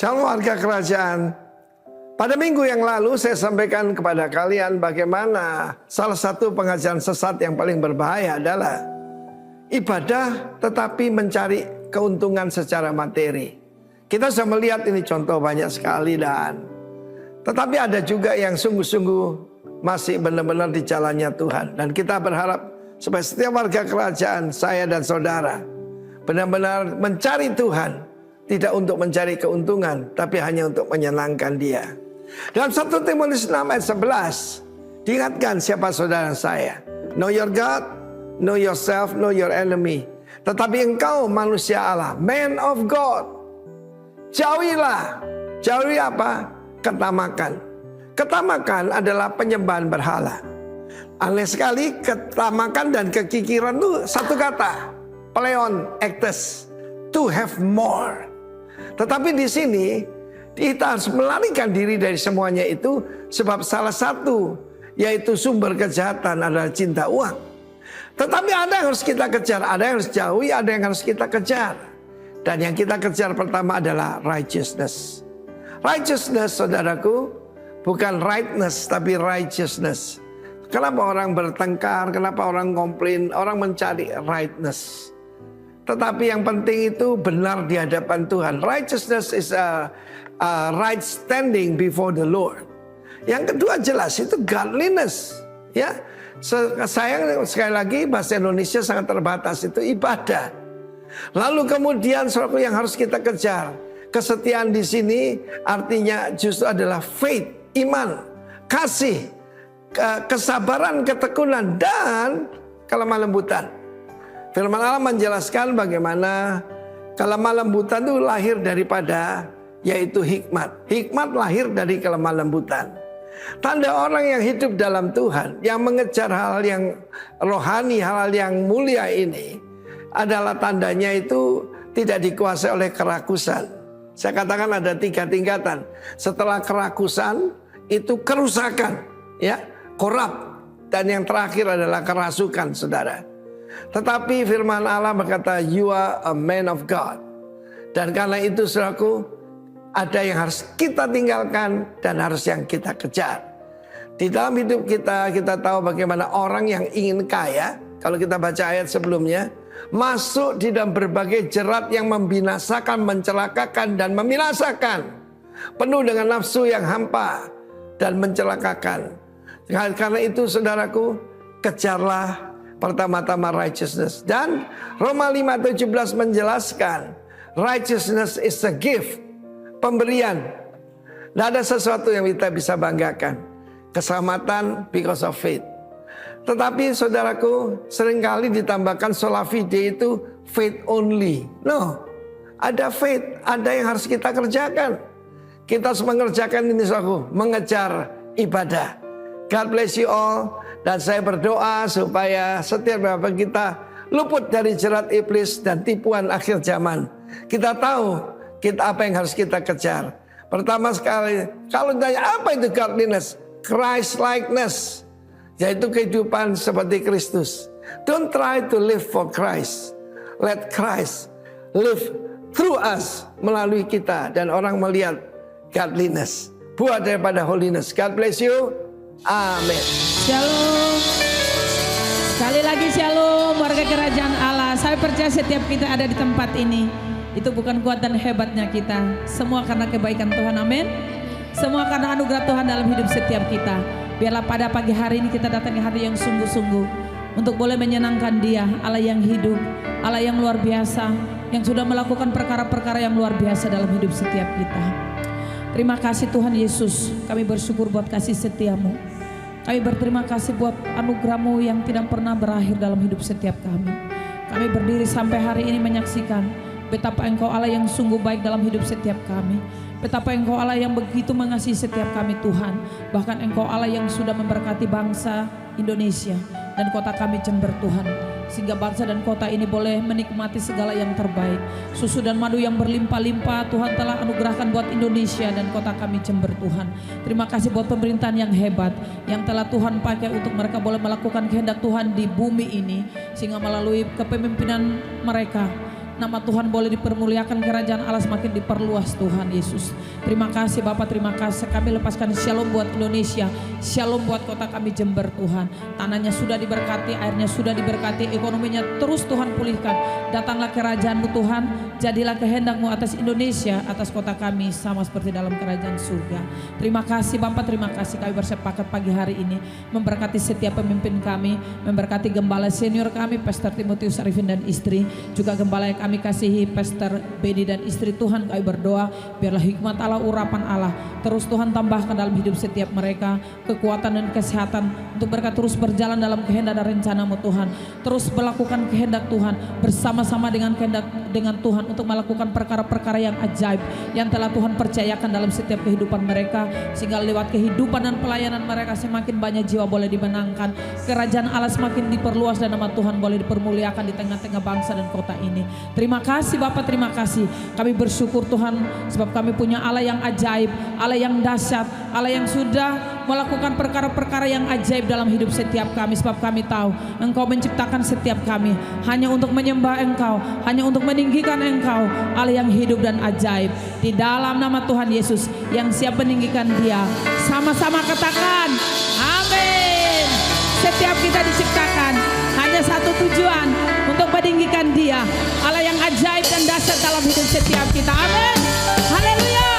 Shalom warga kerajaan. Pada minggu yang lalu saya sampaikan kepada kalian bagaimana salah satu pengajaran sesat yang paling berbahaya adalah ibadah tetapi mencari keuntungan secara materi. Kita sudah melihat ini contoh banyak sekali tetapi ada juga yang sungguh-sungguh masih benar-benar di jalannya Tuhan. Dan kita berharap supaya setiap warga kerajaan, saya dan saudara, benar-benar mencari Tuhan. Tidak untuk mencari keuntungan, tapi hanya untuk menyenangkan Dia. Dalam 1 Timotius 6 ayat 11, diingatkan siapa saudara saya. Know your God, know yourself, know your enemy. Tetapi engkau manusia Allah, man of God. Jauhilah. Jauhi apa? Ketamakan. Ketamakan adalah penyembahan berhala. Aneh sekali, ketamakan dan kekikiran itu satu kata. Pleon, actus. To have more. Tetapi di sini kita harus melarikan diri dari semuanya itu sebab salah satu yaitu sumber kejahatan adalah cinta uang. Tetapi ada yang harus kita kejar, ada yang harus jauhi, ada yang harus kita kejar. Dan yang kita kejar pertama adalah righteousness. Righteousness, saudaraku, bukan rightness tapi righteousness. Kenapa orang bertengkar, kenapa orang komplain, orang mencari rightness. Tetapi yang penting itu benar di hadapan Tuhan. Righteousness is a right standing before the Lord. Yang kedua jelas itu godliness. Ya, sayang sekali lagi bahasa Indonesia sangat terbatas, itu ibadah. Lalu kemudian sesuatu yang harus kita kejar. Kesetiaan di sini artinya justru adalah faith, iman, kasih, kesabaran, ketekunan, dan kelemah lembutan. Firman Allah menjelaskan bagaimana kelemah lembutan itu lahir daripada yaitu hikmat. Hikmat lahir dari kelemah lembutan. Tanda orang yang hidup dalam Tuhan, yang mengejar hal yang rohani, hal yang mulia ini adalah tandanya itu tidak dikuasai oleh kerakusan. Saya katakan ada 3 tingkatan. Setelah kerakusan itu kerusakan, ya, korup, dan yang terakhir adalah kerasukan, saudara. Tetapi firman Allah berkata, you are a man of God. Dan karena itu saudaraku, ada yang harus kita tinggalkan dan harus yang kita kejar. Di dalam hidup kita, kita tahu bagaimana orang yang ingin kaya, kalau kita baca ayat sebelumnya, masuk di dalam berbagai jerat yang membinasakan, mencelakakan, dan membinasakan. Penuh dengan nafsu yang hampa dan mencelakakan. Karena itu saudaraku, kejarlah pertama-tama righteousness. Dan Roma 5:17 menjelaskan righteousness is a gift, pemberian. Tidak ada sesuatu yang kita bisa banggakan. Keselamatan because of faith. Tetapi saudaraku, seringkali ditambahkan sola fide itu faith only. No, ada faith, ada yang harus kita kerjakan. Kita harus mengerjakan ini saudaraku, mengejar ibadah. God bless you all. Dan saya berdoa supaya setiap kita luput dari jerat iblis dan tipuan akhir zaman. Kita tahu apa yang harus kita kejar. Pertama sekali, kalau ditanya apa itu godliness? Christ-likeness. Yaitu kehidupan seperti Kristus. Don't try to live for Christ. Let Christ live through us, melalui kita. Dan orang melihat godliness. Buah daripada holiness. God bless you. Amin. Shalom. Sekali lagi shalom warga kerajaan Allah. Saya percaya setiap kita ada di tempat ini, itu bukan kuat dan hebatnya kita, semua karena kebaikan Tuhan. Amin. Semua karena anugerah Tuhan dalam hidup setiap kita. Biarlah pada pagi hari ini kita datang di hari yang sungguh-sungguh untuk boleh menyenangkan Dia, Allah yang hidup, Allah yang luar biasa, yang sudah melakukan perkara-perkara yang luar biasa dalam hidup setiap kita. Terima kasih Tuhan Yesus, kami bersyukur buat kasih setiamu. Kami berterima kasih buat anugerah-Mu yang tidak pernah berakhir dalam hidup setiap kami. Kami berdiri sampai hari ini menyaksikan betapa Engkau Allah yang sungguh baik dalam hidup setiap kami. Betapa Engkau Allah yang begitu mengasihi setiap kami Tuhan. Bahkan Engkau Allah yang sudah memberkati bangsa Indonesia dan kota kami Jember Tuhan. Sehingga bangsa dan kota ini boleh menikmati segala yang terbaik. Susu dan madu yang berlimpah-limpah Tuhan telah anugerahkan buat Indonesia dan kota kami Jember Tuhan. Terima kasih buat pemerintahan yang hebat yang telah Tuhan pakai untuk mereka boleh melakukan kehendak Tuhan di bumi ini. Sehingga melalui kepemimpinan mereka nama Tuhan boleh dipermuliakan, kerajaan Allah semakin diperluas Tuhan Yesus. Terima kasih Bapak, terima kasih. Kami lepaskan shalom buat Indonesia, shalom buat kota kami Jember Tuhan. Tanahnya sudah diberkati, airnya sudah diberkati, ekonominya terus Tuhan pulihkan. Datanglah kerajaan-Mu Tuhan, jadilah kehendak-Mu atas Indonesia, atas kota kami sama seperti dalam kerajaan surga. Terima kasih Bapak, terima kasih. Kami bersepakat pagi hari ini memberkati setiap pemimpin kami, memberkati gembala senior kami, Pastor Timotius Arifin dan istri, juga gembala yang kami kasihi, Pastor Bedi dan istri. Tuhan, kami berdoa biarlah hikmat Allah, urapan Allah terus Tuhan tambahkan dalam hidup setiap mereka, kekuatan dan kesehatan untuk mereka terus berjalan dalam kehendak dan rencana-Mu Tuhan, terus melakukan kehendak Tuhan bersama-sama dengan kehendak dengan Tuhan untuk melakukan perkara-perkara yang ajaib yang telah Tuhan percayakan dalam setiap kehidupan mereka, sehingga lewat kehidupan dan pelayanan mereka semakin banyak jiwa boleh dimenangkan, kerajaan Allah semakin diperluas dan nama Tuhan boleh dipermuliakan di tengah-tengah bangsa dan kota ini. Terima kasih Bapak, terima kasih. Kami bersyukur Tuhan sebab kami punya Allah yang ajaib, Allah yang dahsyat, Allah yang sudah melakukan perkara-perkara yang ajaib dalam hidup setiap kami, sebab kami tahu Engkau menciptakan setiap kami hanya untuk menyembah Engkau, hanya untuk meninggikan Engkau, Allah yang hidup dan ajaib. Di dalam nama Tuhan Yesus yang siap meninggikan Dia, sama-sama katakan amin. Setiap kita diciptakan hanya satu tujuan, untuk meninggikan Dia, Allah yang ajaib dan dahsyat dalam hidup setiap kita. Amin. Haleluya.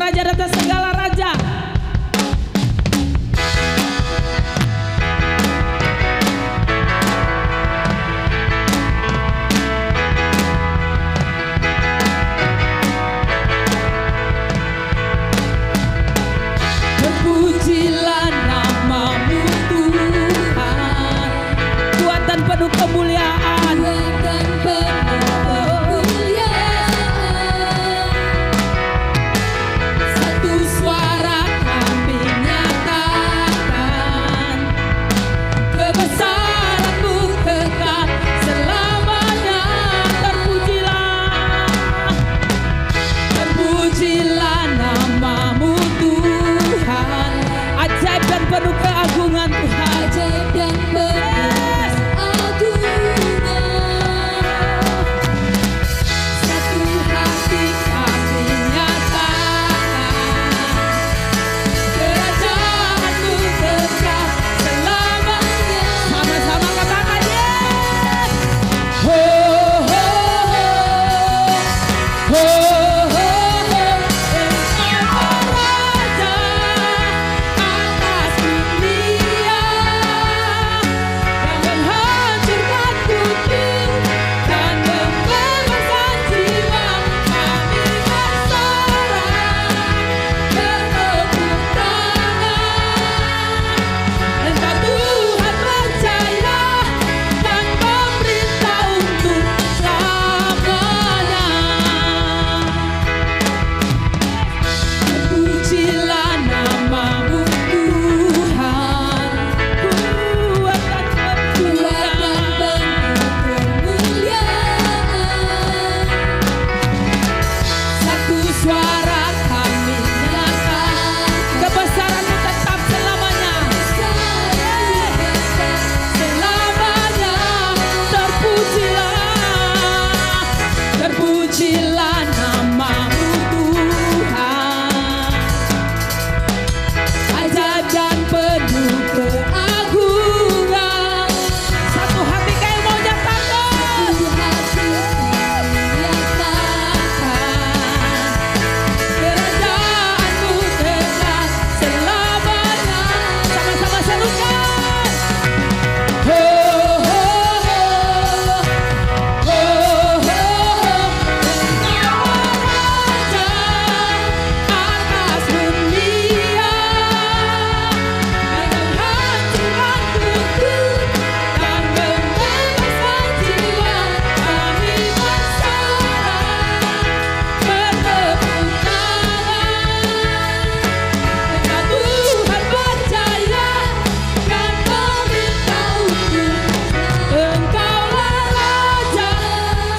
raja atas segala raja. Terpujilah namamu Tuhan, kuat dan penuh kemuliaan. Satu suara kami nyatakan, kebesaran-Mu kekal selamanya. Terpujilah namamu Tuhan, ajaib dan penuh keagungan Tuhan. Ajaib dan penuh satu hati kami nyatakan, kerajaan-Mu kekal selamanya. Sama-sama katakan yes. Ho ho ho ho ho ho. Engkau raja atas dunia, yang menghancurkan kutub dan membebaskan jiwa. Kami bersorak bertepuk tangan. Engkau Tuhan percaya dan pemerintah untuk selamanya. Terpujilah namamu Tuhan, kuat dan penuh kemuliaan. Satu suara kami nyatakan, kebesaran-Mu tetap selamanya. Selamanya. Terpujilah namamu Tuhan, ajaib dan penuh keagungan. Satu hati kayak mau nyatakan, kerajaan-Mu kekal selamanya. Sama-sama serukan. Ho ho ho ho ho ho. Engkau raja atas dunia, yang menghancurkan kutub dan membebaskan jiwa. Kami bersorak bertepuk tangan. Engkau Tuhan percaya dan pemerintah untuk. Engkaulah raja.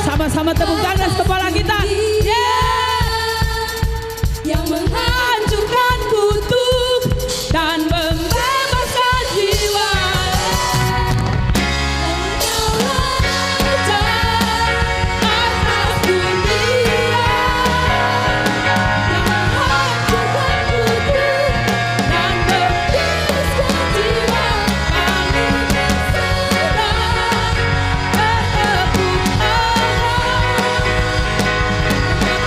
Sama-sama tepuk tangan kepala kita. Yang menghancurkan kutub dan membebaskan jiwa. Engkaulah raja atas dunia, yang menghancurkan kutub dan membebaskan jiwa. Kami bersorak bertepuk tangan.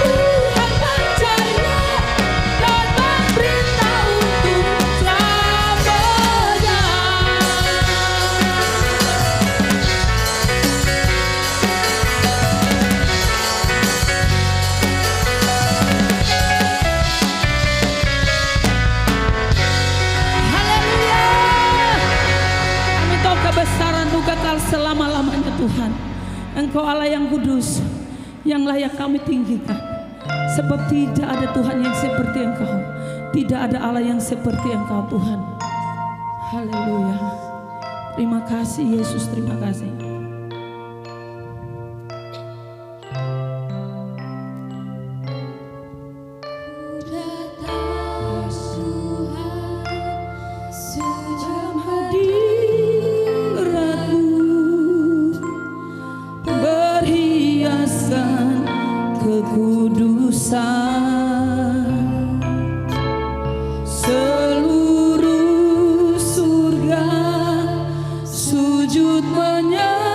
Tuhan percaya dan memerintah untuk selamanya. Haleluya. Kami tahu kebesaran-Mu kekal selama-lamanya Tuhan. Engkau Allah yang kudus, yang layak kami tinggikan. Sebab tidak ada Tuhan yang seperti Engkau. Tidak ada Allah yang seperti Engkau Tuhan. Haleluya. Terima kasih Yesus, terima kasih. Sejam hadirat-Mu berhiasan kekudusan, seluruh surga sujud menyembah.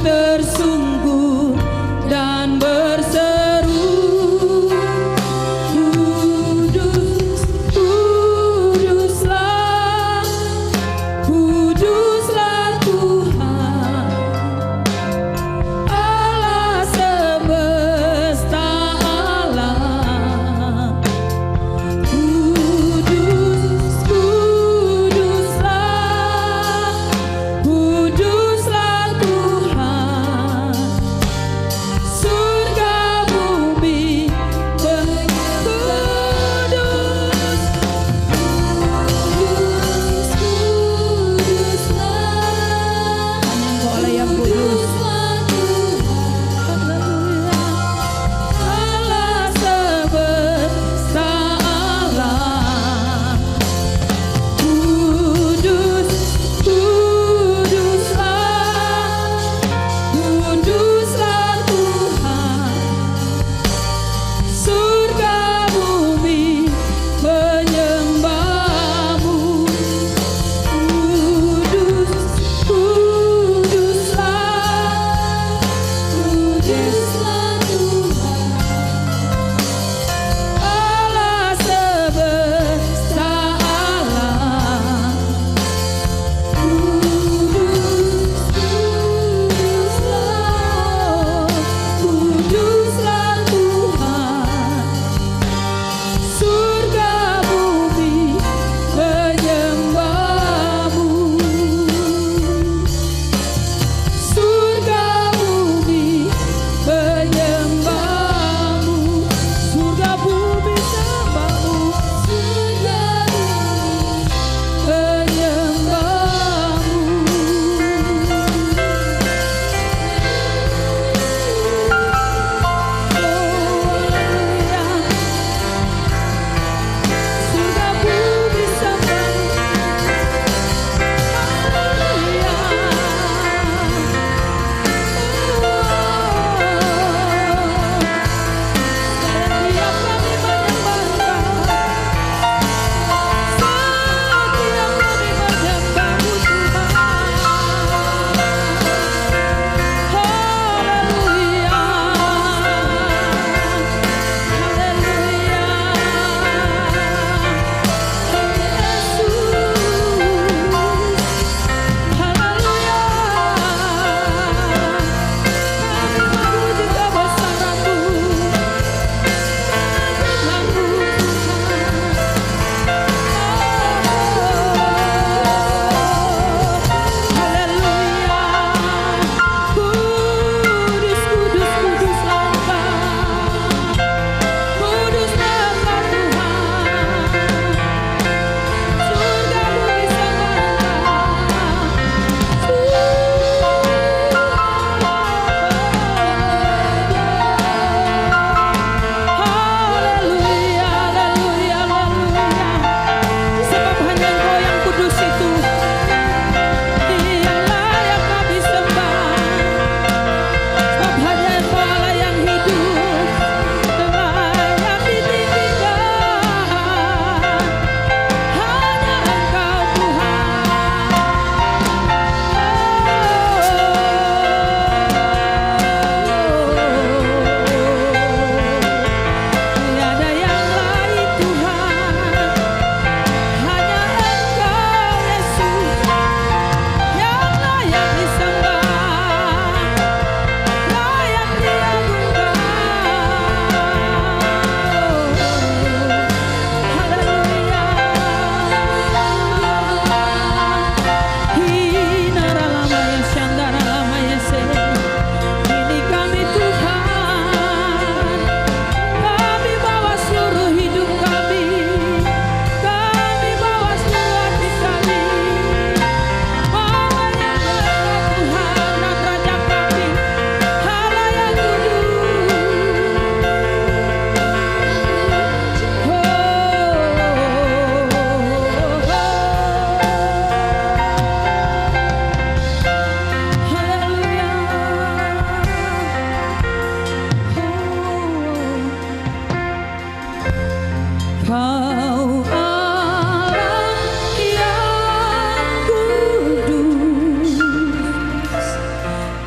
tersungkur dan berseru, Kudus, Kuduslah, Kuduslah Tuhan, Allah semesta alam. Kudus, Kuduslah, Kuduslah Tuhan,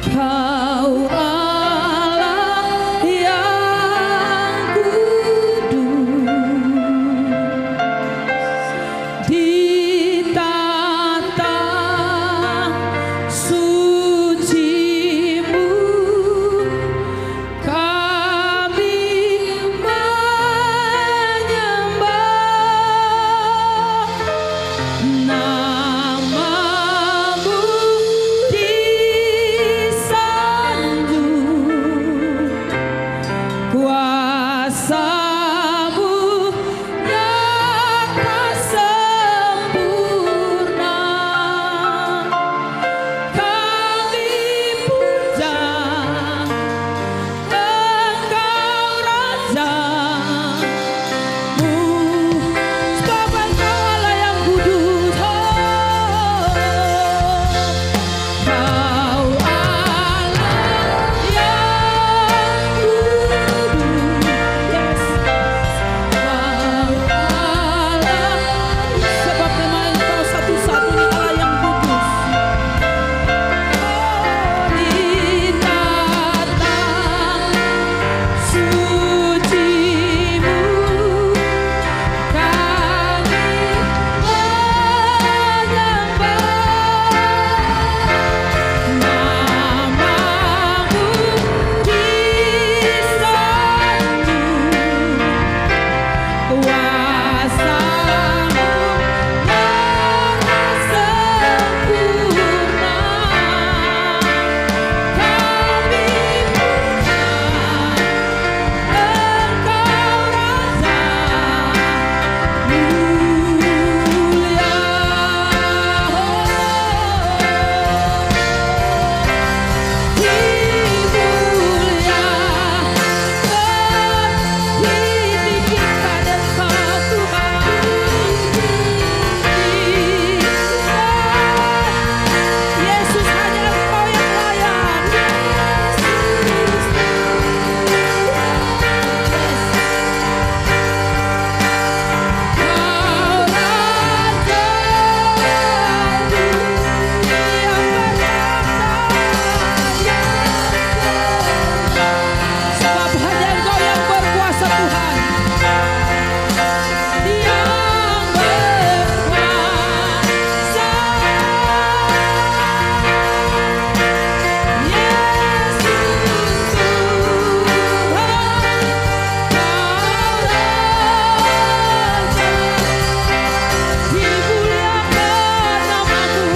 Kau Allah yang kudus, di tata suci-Mu kami menyembah. Nama-Mu disanjung, kuasa-Mu nyata sempurna. Kami puja Engkau Raja-Mu, sebab Engkau Allah yang kudus. Kau Allah yang kudus, yes. Kau Allah, sebab memang Engkau satu-satunya Allah yang kudus. Di tata suci-Mu kami menyembah. Nama-Mu disanjung, kuasa-Mu nyata sempurna. Kami puja Engkau Raja-Mu mulia. Ditinggikan Engkau Tuhan, Yesus, hanya Engkau yang layak. Kau Raja yang berkuasa, sebab hanya Engkau yang berkuasa Tuhan, yang berkuasa. Yesus Tuhan, Kau Raja, dimuliakan nama-Mu.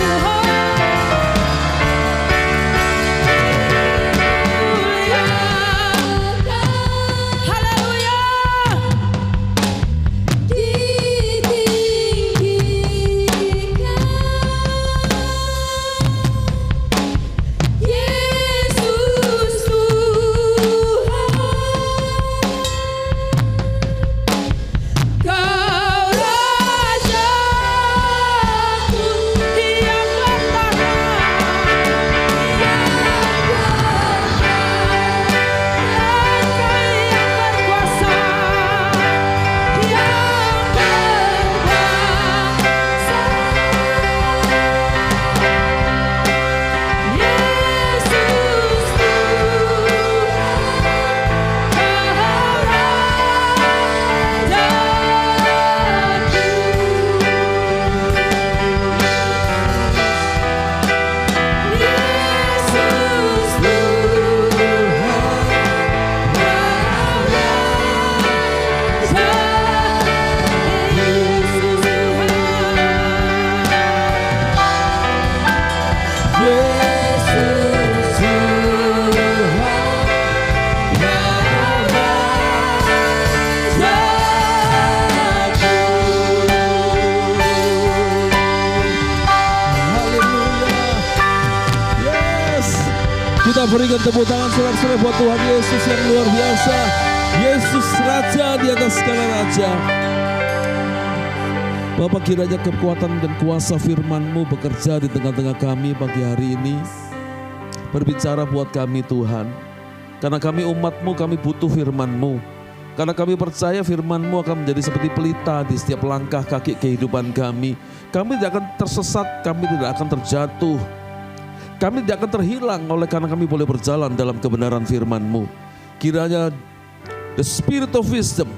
Haleluya. Ditinggikan Yesus Tuhan, Kau Raja-Ku yang bertahan, yang berkuasa, Yesus Kita berikan tepuk tangan sorak-sorai buat Tuhan Yesus yang luar biasa. Yesus Raja di atas segala raja. Bapak, kiranya kekuatan dan kuasa firman-Mu bekerja di tengah-tengah kami pagi hari ini. Berbicara buat kami Tuhan. Karena kami umat-Mu, kami butuh firman-Mu. Karena kami percaya firman-Mu akan menjadi seperti pelita di setiap langkah kaki kehidupan kami. Kami tidak akan tersesat, kami tidak akan terjatuh. Kami tidak akan terhilang oleh karena kami boleh berjalan dalam kebenaran firman-Mu. Kiranya the spirit of wisdom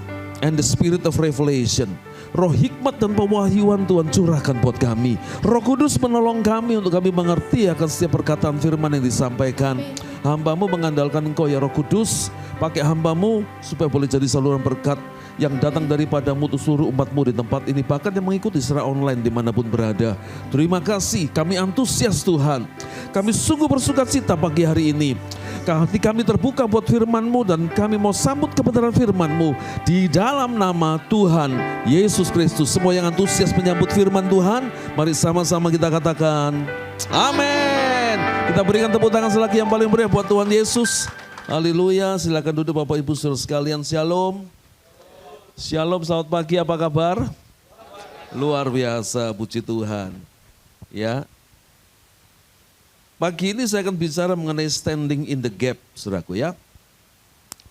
and the spirit of revelation, roh hikmat dan pewahyuan Tuhan curahkan buat kami. Roh Kudus menolong kami untuk kami mengerti akan setiap perkataan firman yang disampaikan. Hamba-Mu mengandalkan Engkau ya Roh Kudus. Pakai hamba-Mu supaya boleh jadi saluran berkat yang datang daripada-Mu untuk seluruh umat-Mu di tempat ini, bahkan yang mengikuti secara online dimanapun berada. Terima kasih, kami antusias Tuhan. Kami sungguh bersuka cita pagi hari ini. Hati kami terbuka buat firman-Mu dan kami mau sambut kebenaran firman-Mu di dalam nama Tuhan Yesus Kristus. Semua yang antusias menyambut firman Tuhan, mari sama-sama kita katakan amin. Kita berikan tepuk tangan selagi yang paling meriah buat Tuhan Yesus. Haleluya. Silakan duduk Bapak Ibu Saudara sekalian. Shalom. Shalom, selamat pagi, apa kabar? Luar biasa, puji Tuhan. Ya. Pagi ini saya akan bicara mengenai standing in the gap, saudaraku ya.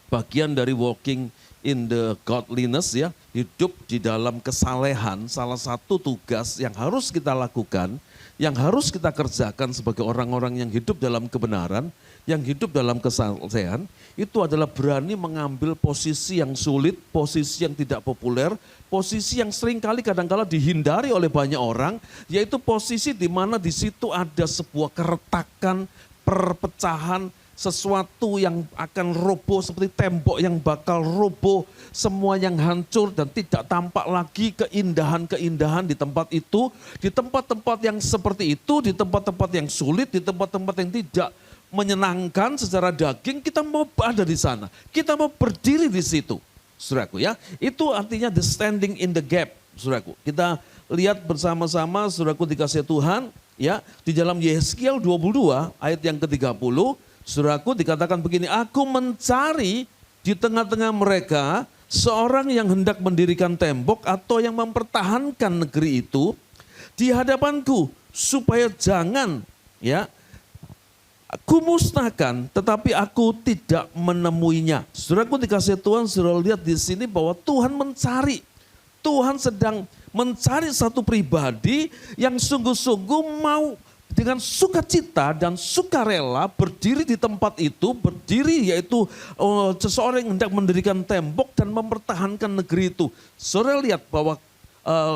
Bagian dari walking in the godliness ya, hidup di dalam kesalehan, salah satu tugas yang harus kita lakukan, yang harus kita kerjakan sebagai orang-orang yang hidup dalam kebenaran, yang hidup dalam kesalehan, itu adalah berani mengambil posisi yang sulit, posisi yang tidak populer, posisi yang seringkali kadang-kala dihindari oleh banyak orang, yaitu posisi di mana di situ ada sebuah keretakan, perpecahan, sesuatu yang akan roboh seperti tembok yang bakal roboh, semua yang hancur dan tidak tampak lagi keindahan-keindahan di tempat itu, di tempat-tempat yang seperti itu, di tempat-tempat yang sulit, di tempat-tempat yang tidak menyenangkan secara daging, kita mau ada di sana. Kita mau berdiri di situ, saudaraku ya. Itu artinya the standing in the gap, saudaraku. Kita lihat bersama-sama, saudaraku dikasih Tuhan, ya. Di dalam Yehezkiel 22 ayat yang ke-30, saudaraku dikatakan begini, aku mencari di tengah-tengah mereka seorang yang hendak mendirikan tembok atau yang mempertahankan negeri itu di hadapanku, supaya jangan, ya, aku musnahkan, tetapi aku tidak menemuinya. Saudaraku dikasih Tuhan, saudara lihat di sini bahwa Tuhan mencari. Tuhan sedang mencari satu pribadi yang sungguh-sungguh mau dengan sukacita dan sukarela berdiri di tempat itu, berdiri yaitu seseorang yang hendak mendirikan tembok dan mempertahankan negeri itu. Saudara lihat bahwa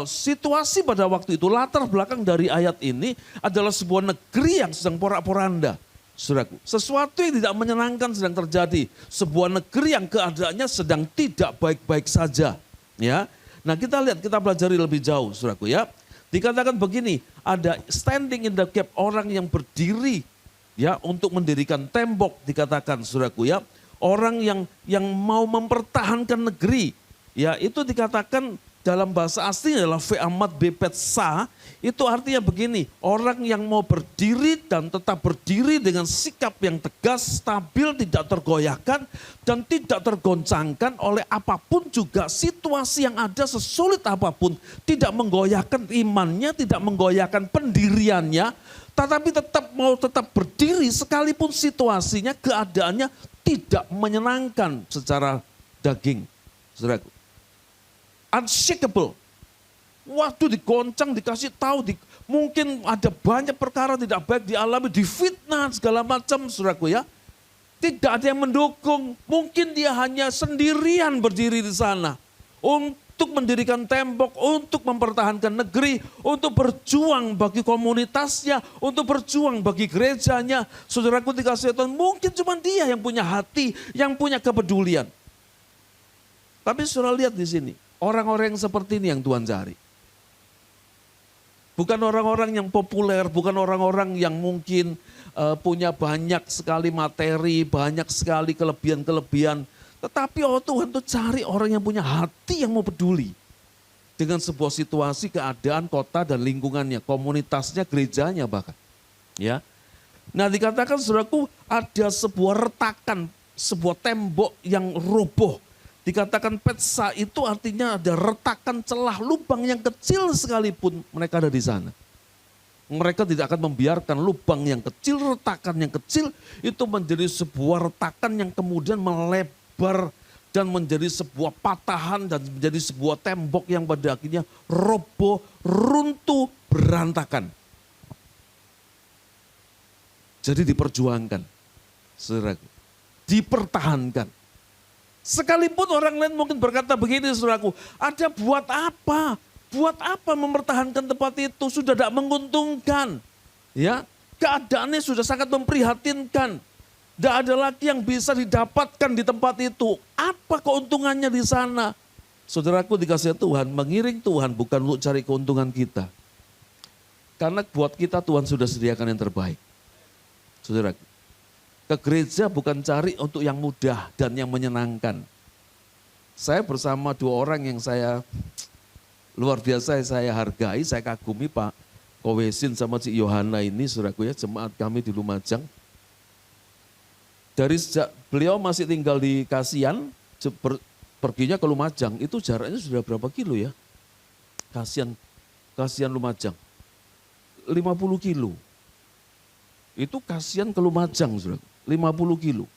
situasi pada waktu itu, latar belakang dari ayat ini adalah sebuah negeri yang sedang porak-poranda. Saudaraku, sesuatu yang tidak menyenangkan sedang terjadi. Sebuah negeri yang keadaannya sedang tidak baik-baik saja. Ya, nah kita lihat, kita pelajari lebih jauh, saudaraku ya. Dikatakan begini, ada standing in the gap, orang yang berdiri ya untuk mendirikan tembok, dikatakan saudaraku ya. Orang yang mau mempertahankan negeri, ya itu dikatakan dalam bahasa aslinya adalah Ve'amat Bepetsa, itu artinya begini, orang yang mau berdiri dan tetap berdiri dengan sikap yang tegas, stabil, tidak tergoyahkan dan tidak tergoncangkan oleh apapun juga situasi yang ada sesulit apapun, tidak menggoyahkan imannya, tidak menggoyahkan pendiriannya, tetapi tetap berdiri sekalipun situasinya, keadaannya tidak menyenangkan secara daging, saudaraku. Unshakable. Waktu digoncang, dikasih tahu, mungkin ada banyak perkara tidak baik dialami, difitnah segala macam, saudaraku ya. Tidak ada yang mendukung, mungkin dia hanya sendirian berdiri di sana untuk mendirikan tembok, untuk mempertahankan negeri, untuk berjuang bagi komunitasnya, untuk berjuang bagi gerejanya. Saudaraku dikasih Tuhan, mungkin cuma dia yang punya hati, yang punya kepedulian. Tapi saudara lihat di sini, orang-orang yang seperti ini yang Tuhan cari. Bukan orang-orang yang populer, bukan orang-orang yang mungkin punya banyak sekali materi, banyak sekali kelebihan-kelebihan. Tetapi Tuhan tuh cari orang yang punya hati yang mau peduli. Dengan sebuah situasi, keadaan, kota dan lingkungannya, komunitasnya, gerejanya bahkan. Ya. Nah dikatakan saudaraku ada sebuah retakan, sebuah tembok yang roboh. Dikatakan petsa itu artinya ada retakan, celah, lubang yang kecil sekalipun mereka ada di sana. Mereka tidak akan membiarkan lubang yang kecil, retakan yang kecil itu menjadi sebuah retakan yang kemudian melebar dan menjadi sebuah patahan dan menjadi sebuah tembok yang pada akhirnya roboh, runtuh, berantakan. Jadi diperjuangkan, saudaraku. Dipertahankan. Sekalipun orang lain mungkin berkata begini, saudaraku, ada buat apa? Buat apa mempertahankan tempat itu? Sudah tidak menguntungkan. Ya, keadaannya sudah sangat memprihatinkan. Tidak ada lagi yang bisa didapatkan di tempat itu. Apa keuntungannya di sana? Saudaraku dikasih Tuhan, mengiring Tuhan bukan untuk cari keuntungan kita. Karena buat kita Tuhan sudah sediakan yang terbaik. Saudaraku, ke gereja bukan cari untuk yang mudah dan yang menyenangkan. Saya bersama 2 orang yang saya luar biasa saya hargai, saya kagumi, Pak Kowesin sama Cik Yohana ini, saudaraku ya, jemaat kami di Lumajang. Dari sejak beliau masih tinggal di Kasian, perginya ke Lumajang, itu jaraknya sudah berapa kilo ya? Kasian Lumajang, 50 kilo. Itu Kasian ke Lumajang, saudara, 50 kilo.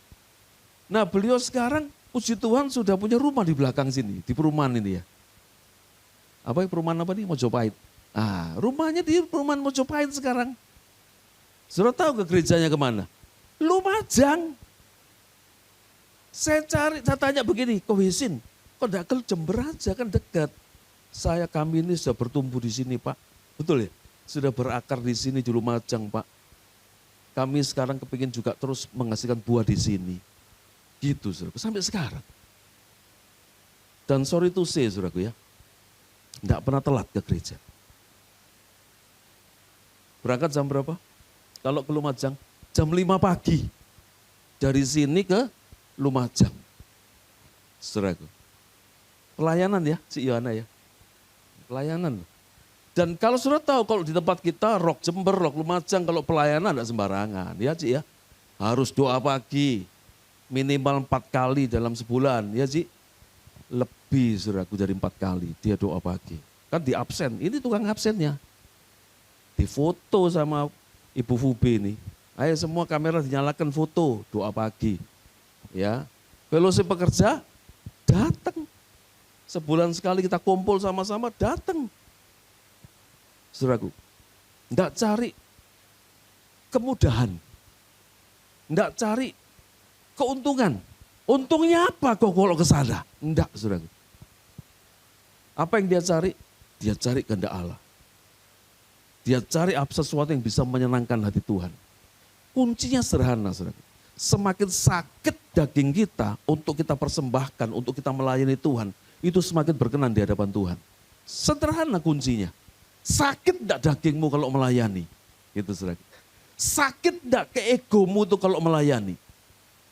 Nah beliau sekarang, puji Tuhan sudah punya rumah di belakang sini, di perumahan ini ya. Apa perumahan apa nih? Mojopahit. Ah, rumahnya di perumahan Mojopahit sekarang. Saudara tahu ke gerejanya kemana? Lumajang. Saya tanya begini, Kowesin, kok enggak ke Jember aja, kan dekat. Kami ini sudah bertumbuh di sini, Pak. Betul ya? Sudah berakar di sini di Lumajang, Pak. Kami sekarang kepingin juga terus menghasilkan buah di sini. Gitu, saudara. Sampai sekarang. Dan sorry to say, saudaraku ya, enggak pernah telat ke gereja. Berangkat jam berapa? Kalau ke Lumajang, jam 5 pagi. Dari sini ke Lumajang. Saudaraku. Pelayanan ya, Cik Yohana ya. Pelayanan. Dan kalau sudah tahu, kalau di tempat kita, Rock Jember, Rock Lumajang, kalau pelayanan tidak sembarangan. Ya Cik ya. Harus doa pagi. Minimal 4 kali dalam sebulan. Ya Cik. Lebih saudaraku dari 4 kali dia doa pagi. Kan di absen, ini tukang absennya. Difoto sama Ibu Fube ini. Ayo semua kamera dinyalakan foto, doa pagi. Ya, fellowship pekerja, datang. Sebulan sekali kita kumpul sama-sama, datang. Saudaraku, enggak cari kemudahan. Enggak cari keuntungan. Untungnya apa kok kalau ke sana? Enggak, saudaraku. Apa yang dia cari? Dia cari kehendak Allah. Dia cari sesuatu yang bisa menyenangkan hati Tuhan. Kuncinya sederhana, saudaraku. Semakin sakit daging kita untuk kita persembahkan, untuk kita melayani Tuhan, itu semakin berkenan di hadapan Tuhan. Sederhana kuncinya. Sakit enggak dagingmu kalau melayani? Gitu, saudaraku. Sakit enggak keegomu itu kalau melayani?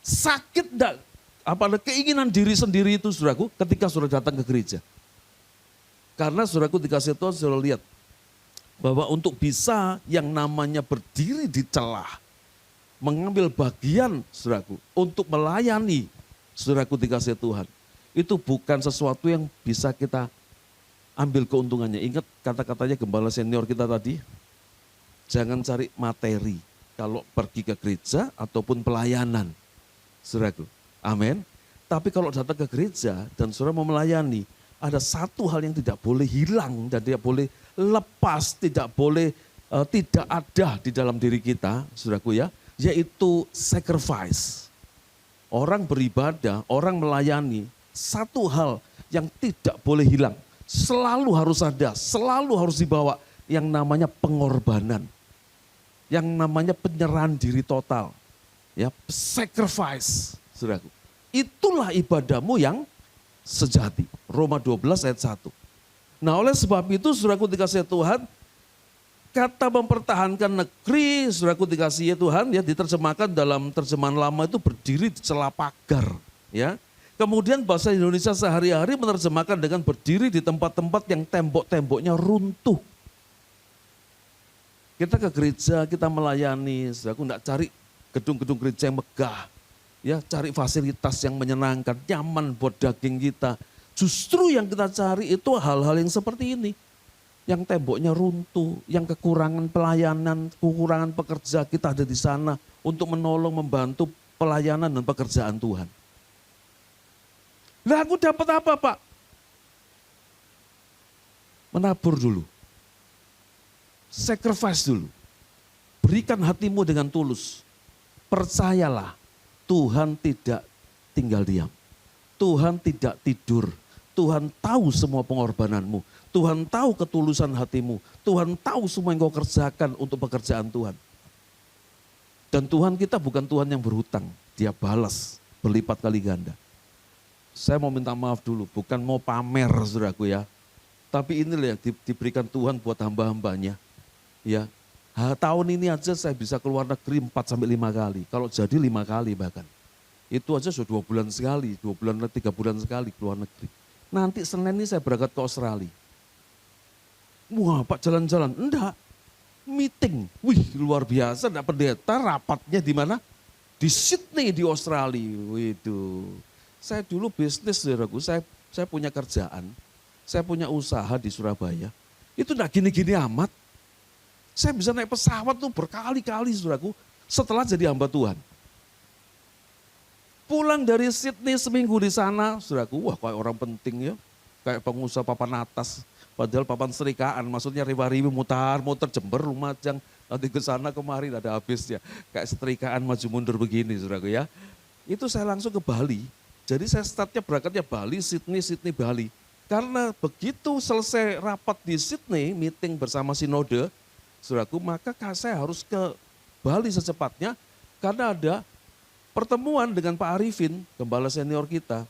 Sakit enggak keinginan diri sendiri itu, saudaraku, ketika sudah datang ke gereja? Karena saudaraku dikasih Tuhan, saudara lihat bahwa untuk bisa yang namanya berdiri di celah, mengambil bagian, saudaraku, untuk melayani, saudaraku dikasih Tuhan, itu bukan sesuatu yang bisa kita ambil keuntungannya. Ingat kata-katanya gembala senior kita tadi, jangan cari materi kalau pergi ke gereja ataupun pelayanan, saudaraku. Amin. Tapi kalau datang ke gereja dan saudara mau melayani, ada satu hal yang tidak boleh hilang dan tidak boleh lepas, tidak boleh tidak ada di dalam diri kita, saudaraku ya, yaitu sacrifice. Orang beribadah, orang melayani, satu hal yang tidak boleh hilang, selalu harus ada, selalu harus dibawa, yang namanya pengorbanan, yang namanya penyerahan diri total, ya, sacrifice, saudaraku. Itulah ibadahmu yang sejati. Roma 12 ayat 1. Nah oleh sebab itu saudaraku dikasih Tuhan, kata mempertahankan negeri, saudaraku dikasih Tuhan, ya diterjemahkan dalam terjemahan lama itu berdiri di celah pagar. Ya. Kemudian bahasa Indonesia sehari-hari menerjemahkan dengan berdiri di tempat-tempat yang tembok-temboknya runtuh. Kita ke gereja, kita melayani, saudaraku enggak cari gedung-gedung gereja yang megah. Ya, cari fasilitas yang menyenangkan, nyaman buat daging kita. Justru yang kita cari itu hal-hal yang seperti ini. Yang temboknya runtuh, yang kekurangan pelayanan, kekurangan pekerja, kita ada di sana untuk menolong, membantu pelayanan dan pekerjaan Tuhan. Lah aku dapat apa, Pak? Menabur dulu. Sacrifice dulu. berikan hatimu dengan tulus. Percayalah, Tuhan tidak tinggal diam. Tuhan tidak tidur. Tuhan tahu semua pengorbananmu. Tuhan tahu ketulusan hatimu. Tuhan tahu semua yang kau kerjakan untuk pekerjaan Tuhan. Dan Tuhan kita bukan Tuhan yang berhutang. Dia balas berlipat kali ganda. Saya mau minta maaf dulu, bukan mau pamer saudaraku ya. Tapi inilah yang diberikan Tuhan buat hamba-hambanya. Ya, tahun ini aja saya bisa keluar negeri 4 sampai 5 kali. Kalau jadi 5 kali bahkan. Itu aja sudah 2 bulan sekali, 2 bulan, 3 bulan sekali keluar negeri. Nanti Senin ini saya berangkat ke Australia. Wah Pak jalan-jalan, enggak. Meeting, wih luar biasa, enggak pendeta, rapatnya di mana? Di Sydney di Australia, waduh. Saya dulu bisnis, saudaraku, saya punya kerjaan, saya punya usaha di Surabaya. Itu enggak gini-gini amat. Saya bisa naik pesawat tuh berkali-kali, saudaraku, setelah jadi hamba Tuhan. Pulang dari Sydney seminggu di sana, saudaraku, wah kayak orang penting ya, kayak pengusaha papan atas. Padahal papan serikaan, maksudnya riwa-riwi mutar Jember, Lumajang, nanti ke sana kemari ada habisnya. Kayak setrikaan maju mundur begini, saudaraku ya. Itu saya langsung ke Bali. Jadi saya startnya berangkatnya Bali, Sydney, Bali. Karena begitu selesai rapat di Sydney, meeting bersama sinode, saudaraku, maka saya harus ke Bali secepatnya karena ada pertemuan dengan Pak Arifin, gembala senior kita.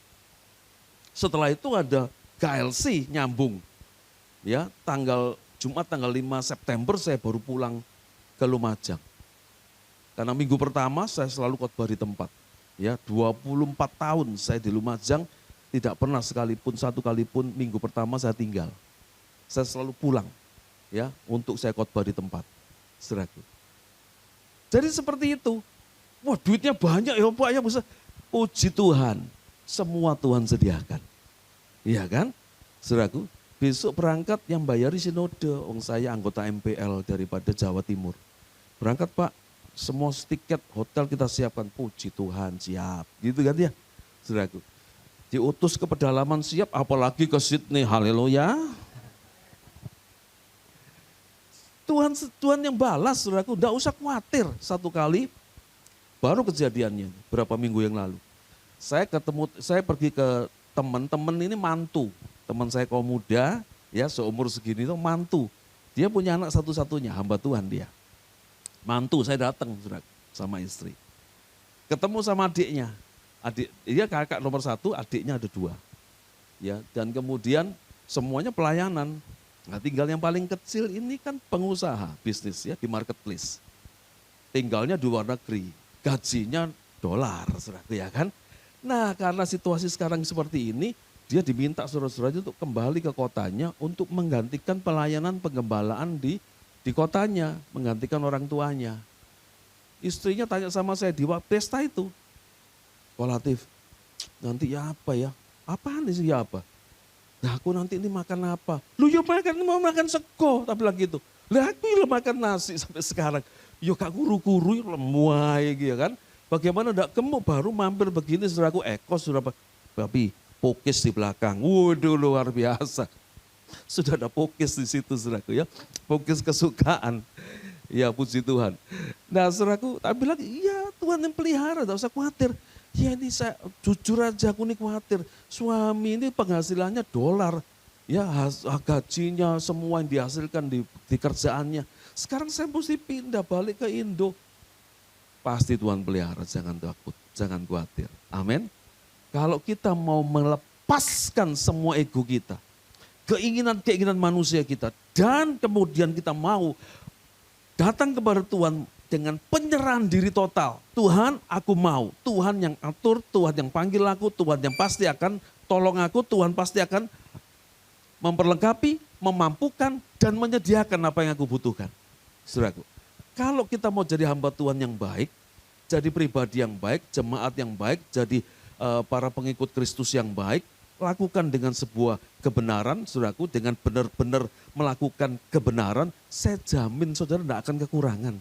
Setelah itu ada KLC nyambung. Ya, Jumat tanggal 5 September saya baru pulang ke Lumajang. Karena minggu pertama saya selalu khotbah di tempat. Ya, 24 tahun saya di Lumajang, tidak pernah satu kali pun minggu pertama saya tinggal. Saya selalu pulang ya untuk saya khotbah di tempat. Saudaraku. Jadi seperti itu. Wah, duitnya banyak ya Pak ya, bisa. Puji Tuhan, semua Tuhan sediakan. Iya kan? Saudaraku. Besok berangkat yang bayari sinode, saya anggota MPL daripada Jawa Timur. Berangkat Pak, semua tiket hotel kita siapkan, puji Tuhan siap. Gitu kan ya, saudaraku. Diutus ke pedalaman siap, apalagi ke Sydney, haleluya. Tuhan yang balas saudaraku, enggak usah khawatir. Satu kali, baru kejadiannya, berapa minggu yang lalu. Saya pergi ke teman-teman ini mantu. Teman saya kaum muda, ya seumur segini itu mantu. Dia punya anak satu-satunya, hamba Tuhan dia. Mantu, saya datang sama istri. Ketemu sama adiknya. Dia kakak nomor 1, adiknya ada 2. Ya, dan kemudian semuanya pelayanan. Nah, tinggal yang paling kecil ini kan pengusaha bisnis ya di marketplace. Tinggalnya di luar negeri, gajinya dolar, saudaraku ya kan. Nah, karena situasi sekarang seperti ini, dia diminta saudara-saudara untuk kembali ke kotanya untuk menggantikan pelayanan penggembalaan di kotanya, menggantikan orang tuanya. Istrinya tanya sama saya di pesta itu, Pak Latif, nanti ya apa ya? Apaan sih ya apa? Nah aku nanti ini makan apa? Lu ya mau makan sego, tapi lagi itu. Lah aku ya makan nasi sampai sekarang. Yo kak kuru-kuru lemuai gitu kan. Bagaimana enggak gemuk baru mampir begini saudaraku ekos sudah babi. Pokis di belakang, waduh luar biasa. Sudah ada pokis di situ saudaraku ya, pokis kesukaan. Ya puji Tuhan. Nah saudaraku, tapi bilang, iya Tuhan yang pelihara, tidak usah khawatir. Ya ini saya jujur aja aku ini khawatir. Suami ini penghasilannya dolar. Ya gajinya semua yang dihasilkan di kerjaannya. Sekarang saya mesti pindah balik ke Indo. Pasti Tuhan pelihara, jangan takut, jangan khawatir. Amin. Kalau kita mau melepaskan semua ego kita, keinginan-keinginan manusia kita, dan kemudian kita mau datang kepada Tuhan dengan penyerahan diri total. Tuhan aku mau, Tuhan yang atur, Tuhan yang panggil aku, Tuhan yang pasti akan tolong aku, Tuhan pasti akan memperlengkapi, memampukan, dan menyediakan apa yang aku butuhkan. Saudaraku, kalau kita mau jadi hamba Tuhan yang baik, jadi pribadi yang baik, jemaat yang baik, jadi para pengikut Kristus yang baik, lakukan dengan sebuah kebenaran, saudaraku, dengan benar-benar melakukan kebenaran, saya jamin saudara tidak akan kekurangan.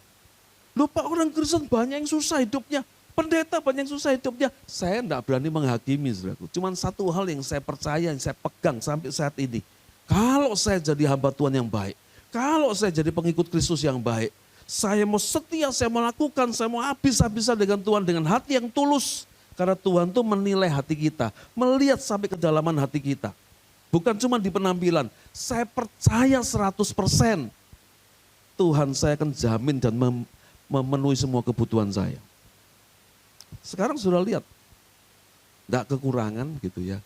Lupa orang Kristen banyak yang susah hidupnya, pendeta banyak yang susah hidupnya. Saya tidak berani menghakimi, saudaraku. Cuman satu hal yang saya percaya, yang saya pegang sampai saat ini. Kalau saya jadi hamba Tuhan yang baik, kalau saya jadi pengikut Kristus yang baik, Saya mau setia, saya mau lakukan, saya mau habis-habisan dengan Tuhan dengan hati yang tulus. Karena Tuhan tuh menilai hati kita, melihat sampai kedalaman hati kita. Bukan cuma di penampilan, saya percaya 100%. Tuhan saya akan jamin dan memenuhi semua kebutuhan saya. Sekarang sudah lihat, tidak kekurangan gitu ya.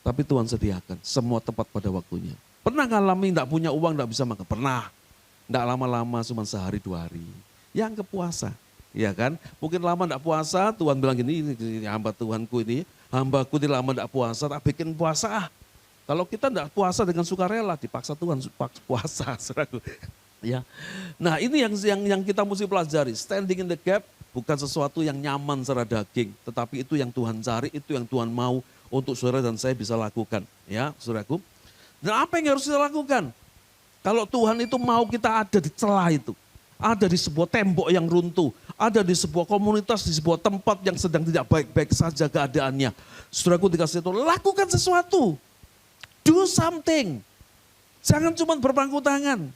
Tapi Tuhan sediakan semua tepat pada waktunya. Pernah ngalami tidak punya uang, tidak bisa makan? Pernah. Tidak lama-lama, cuma sehari 2 hari. Yang ke puasa, ya kan? Mungkin lama tidak puasa, Tuhan bilang gini, ini hamba Tuhanku ini, hambaku ini lama tidak puasa, tak bikin puasa. Kalau kita tidak puasa dengan sukarela, dipaksa Tuhan puasa, saudaraku. Ya, nah ini yang kita mesti pelajari. Standing in the gap bukan sesuatu yang nyaman secara daging, tetapi itu yang Tuhan cari, itu yang Tuhan mau untuk saudara dan saya bisa lakukan, ya, saudaraku. Dan apa yang harus kita lakukan? Kalau Tuhan itu mau kita ada di celah itu, ada di sebuah tembok yang runtuh, ada di sebuah komunitas, di sebuah tempat yang sedang tidak baik-baik saja keadaannya. Saudaraku dikasih itu, lakukan sesuatu, do something. Jangan cuma berpangku tangan.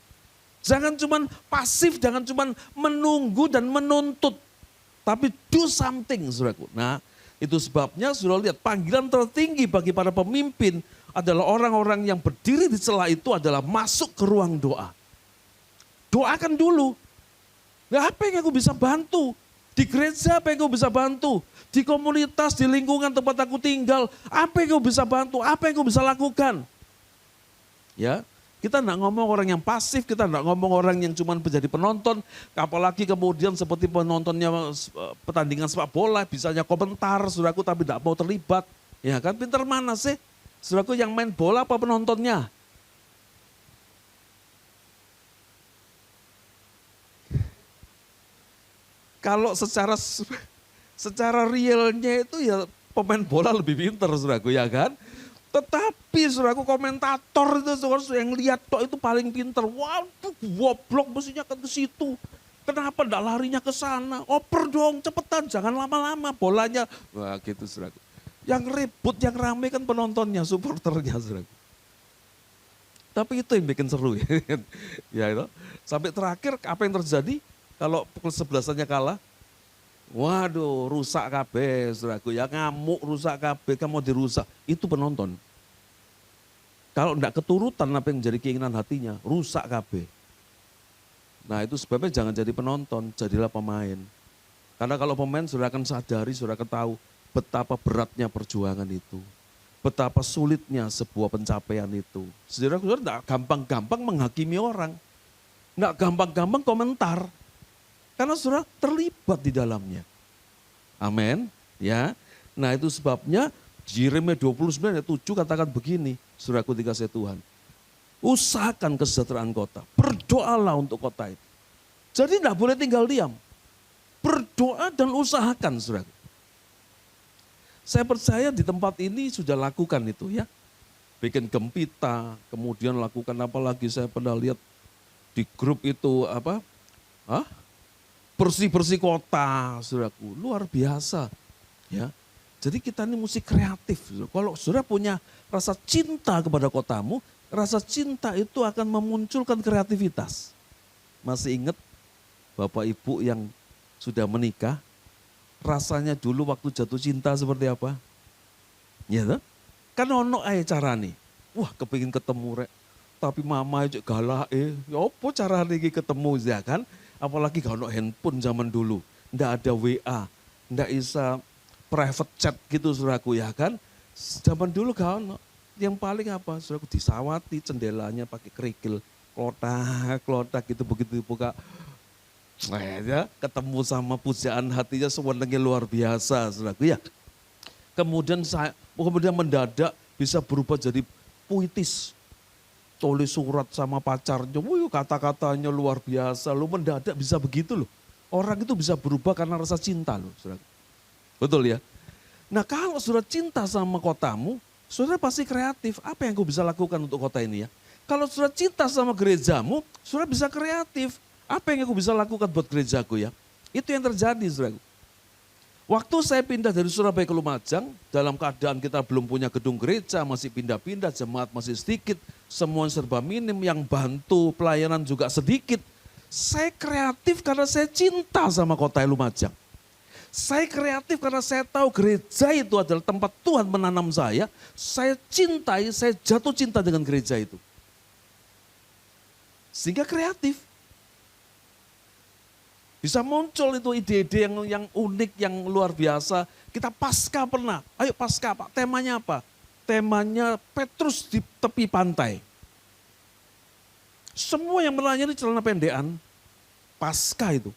Jangan cuma pasif, jangan cuma menunggu dan menuntut. Tapi do something, saudaraku. Nah, itu sebabnya sudah lihat panggilan tertinggi bagi para pemimpin adalah orang-orang yang berdiri di celah itu adalah masuk ke ruang doa. Doakan dulu. Nah, apa yang aku bisa bantu? Di gereja apa yang aku bisa bantu? Di komunitas, di lingkungan tempat aku tinggal, apa yang aku bisa bantu? Apa yang aku bisa lakukan? Ya. Kita tidak ngomong orang yang pasif, kita tidak ngomong orang yang cuma menjadi penonton, apalagi kemudian seperti penontonnya pertandingan sepak bola, bisanya komentar, saudaraku, tapi tidak mau terlibat. Ya kan, pinter mana sih? Saudaraku yang main bola apa penontonnya? Kalau secara realnya itu ya pemain bola lebih pinter, saudaraku, ya kan? Tetapi saudaraku komentator itu yang lihat tok itu paling pinter. Waduh, goblok mestinya ke situ. Kenapa enggak larinya ke sana? Oper dong, cepetan, jangan lama-lama bolanya. Wah, gitu saudaraku. Yang ribut, yang rame kan penontonnya, supporternya saudaraku. Tapi itu yang bikin seru ya. Ya itu. Sampai terakhir apa yang terjadi kalau pukul 11-nya kalah? Waduh, rusak kabeh, saudaraku. Ya ngamuk, rusak kabeh, kamu dirusak. Itu penonton. Kalau enggak keturutan apa yang menjadi keinginan hatinya, rusak kabeh. Nah itu sebabnya jangan jadi penonton, jadilah pemain. Karena kalau pemain saudara akan sadari, saudara akan tahu betapa beratnya perjuangan itu. Betapa sulitnya sebuah pencapaian itu. Saudara enggak gampang-gampang menghakimi orang. Enggak gampang-gampang komentar. Karena saudara terlibat di dalamnya. Amin. Ya. Nah itu sebabnya Yeremia 29 ayat 7 katakan begini. Saudaraku dikasih Tuhan. Usahakan kesejahteraan kota. Berdoalah untuk kota itu. Jadi tidak boleh tinggal diam. Berdoa dan usahakan saudaraku. Saya percaya di tempat ini sudah lakukan itu ya. Bikin gempita, kemudian lakukan apa lagi saya pernah lihat di grup itu apa? Bersih-bersih kota, saudaraku, luar biasa. Ya, jadi kita ini mesti kreatif. Kalau saudara punya rasa cinta kepada kotamu, rasa cinta itu akan memunculkan kreativitas. Masih ingat Bapak Ibu yang sudah menikah, rasanya dulu waktu jatuh cinta seperti apa? Ya, toh? Kan ono ae carane. Wah, kepingin ketemu rek. Tapi mama aja galak ya apa carane iki ketemu ya kan? Apalagi kalau handphone zaman dulu, ndak ada WA, ndak bisa private chat gitu saudaraku ya kan. Zaman dulu kan yang paling apa saudaraku disawati jendelanya pakai kerikil, klotak gitu begitu buka. Ya, ketemu sama pujaan hatinya sewenangnya luar biasa saudaraku ya. Kemudian mendadak bisa berubah jadi puitis. Tulis surat sama pacarnya, kata-katanya luar biasa, lu mendadak bisa begitu loh. Orang itu bisa berubah karena rasa cinta loh, saudara. Betul ya? Nah kalau saudara cinta sama kotamu, saudara pasti kreatif. Apa yang kau bisa lakukan untuk kota ini ya? Kalau saudara cinta sama gerejamu, saudara bisa kreatif. Apa yang aku bisa lakukan buat gerejaku ya? Itu yang terjadi, saudara. Waktu saya pindah dari Surabaya ke Lumajang, dalam keadaan kita belum punya gedung gereja, masih pindah-pindah, jemaat masih sedikit, semua serba minim, yang bantu pelayanan juga sedikit. Saya kreatif karena saya cinta sama kota Lumajang. Saya kreatif karena saya tahu gereja itu adalah tempat Tuhan menanam saya. Saya cintai, saya jatuh cinta dengan gereja itu. Sehingga kreatif. Bisa muncul itu ide-ide yang unik, yang luar biasa. Kita pasca pernah, ayo pasca Pak, temanya apa? Temanya Petrus di tepi pantai. Semua yang melayani celana pendekan, pasca itu.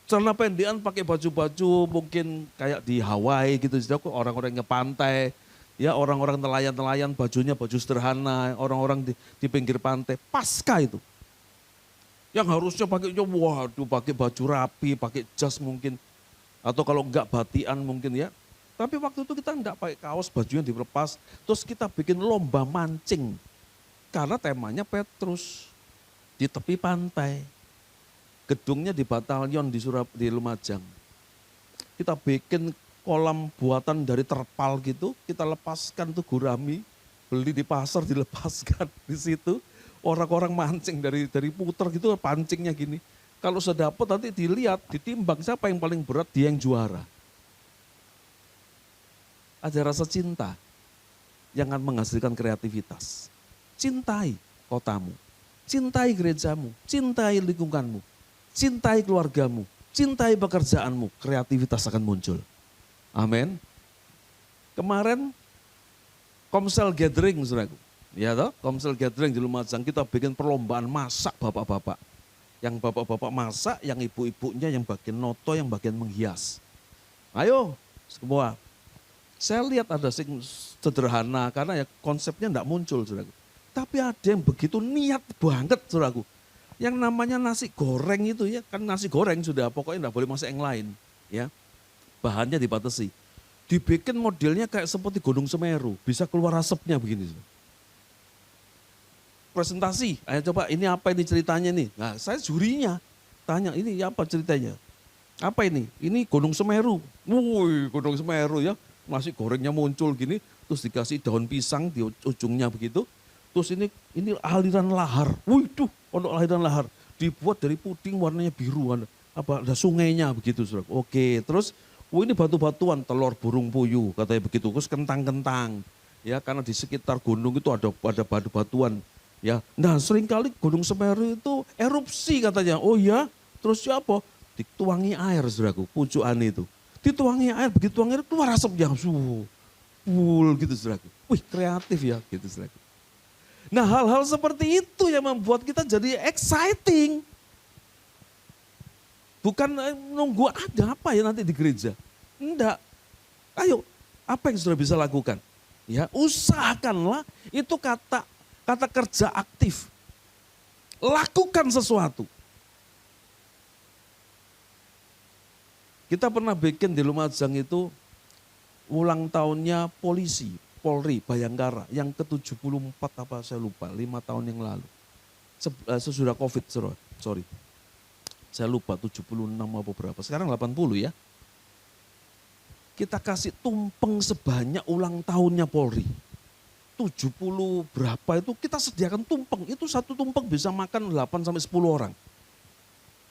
Celana pendekan pakai baju-baju mungkin kayak di Hawaii gitu, orang-orang yang pantai, ya orang-orang nelayan-nelayan bajunya baju sederhana, orang-orang di pinggir pantai, pasca itu. Yang harusnya pakai baju rapi, pakai jas mungkin, atau kalau enggak batian mungkin ya. Tapi waktu itu kita enggak pakai kaos, bajunya dilepas, terus kita bikin lomba mancing. Karena temanya Petrus di tepi pantai. Gedungnya di Batalion di Lumajang. Kita bikin kolam buatan dari terpal gitu, kita lepaskan tuh gurami, beli di pasar dilepaskan di situ. Orang-orang mancing dari puter gitu, pancingnya gini. Kalau sudah dapat nanti dilihat, ditimbang siapa yang paling berat, dia yang juara. Ada rasa cinta yang akan menghasilkan kreativitas. Cintai kotamu, cintai gerejamu, cintai lingkunganmu, cintai keluargamu, cintai pekerjaanmu, kreativitas akan muncul. Amin. Kemarin Komsel Gathering, saudaraku. Ya toh, Komsel Gathering di Lumajang kita bikin perlombaan masak bapak-bapak. Yang bapak-bapak masak, yang ibu-ibunya yang bagian noto, yang bagian menghias. Ayo semua. Saya lihat ada yang sederhana karena ya konsepnya enggak muncul, saudaraku. Tapi ada yang begitu niat banget, saudaraku. Yang namanya nasi goreng itu ya, kan nasi goreng sudah pokoknya enggak boleh masak yang lain. Ya, bahannya dibatasi. Dibikin modelnya kayak seperti Gunung Semeru, bisa keluar asapnya begini. Presentasi, ayo coba ini apa ini ceritanya nih. Nah saya jurinya, tanya ini apa ceritanya. Apa ini? Ini Gunung Semeru. Wih Gunung Semeru ya, nasi gorengnya muncul gini, terus dikasih daun pisang di ujungnya begitu. Terus ini aliran lahar. Wih tuh, untuk aliran lahar. Dibuat dari puding warnanya biru, ada sungainya begitu. Saudara. Oke, terus ini batu-batuan, telur burung puyuh katanya begitu. Terus kentang-kentang. Ya, karena di sekitar gunung itu ada batu-batuan. Ya, nah seringkali Gunung Semeru itu erupsi katanya. Oh ya, terus siapa? Dituangi air, saudaraku, pucukan itu. Dituangi air, begitu tuangi air keluar asapnya. Gitu, saudaraku. Wih, kreatif ya, gitu, saudaraku. Nah, hal-hal seperti itu yang membuat kita jadi exciting. Bukan nunggu ada apa ya nanti di gereja. Enggak. Ayo, apa yang sudah bisa lakukan? Ya, usahakanlah itu kata kerja aktif. Lakukan sesuatu. Kita pernah bikin di Lumajang itu ulang tahunnya Polri, Bayangkara yang ke-74 apa saya lupa, 5 tahun yang lalu. Sesudah Covid, sorry. Saya lupa 76 apa berapa, sekarang 80 ya. Kita kasih tumpeng sebanyak ulang tahunnya Polri. 70 berapa itu kita sediakan tumpeng, itu satu tumpeng bisa makan 8 sampai 10 orang.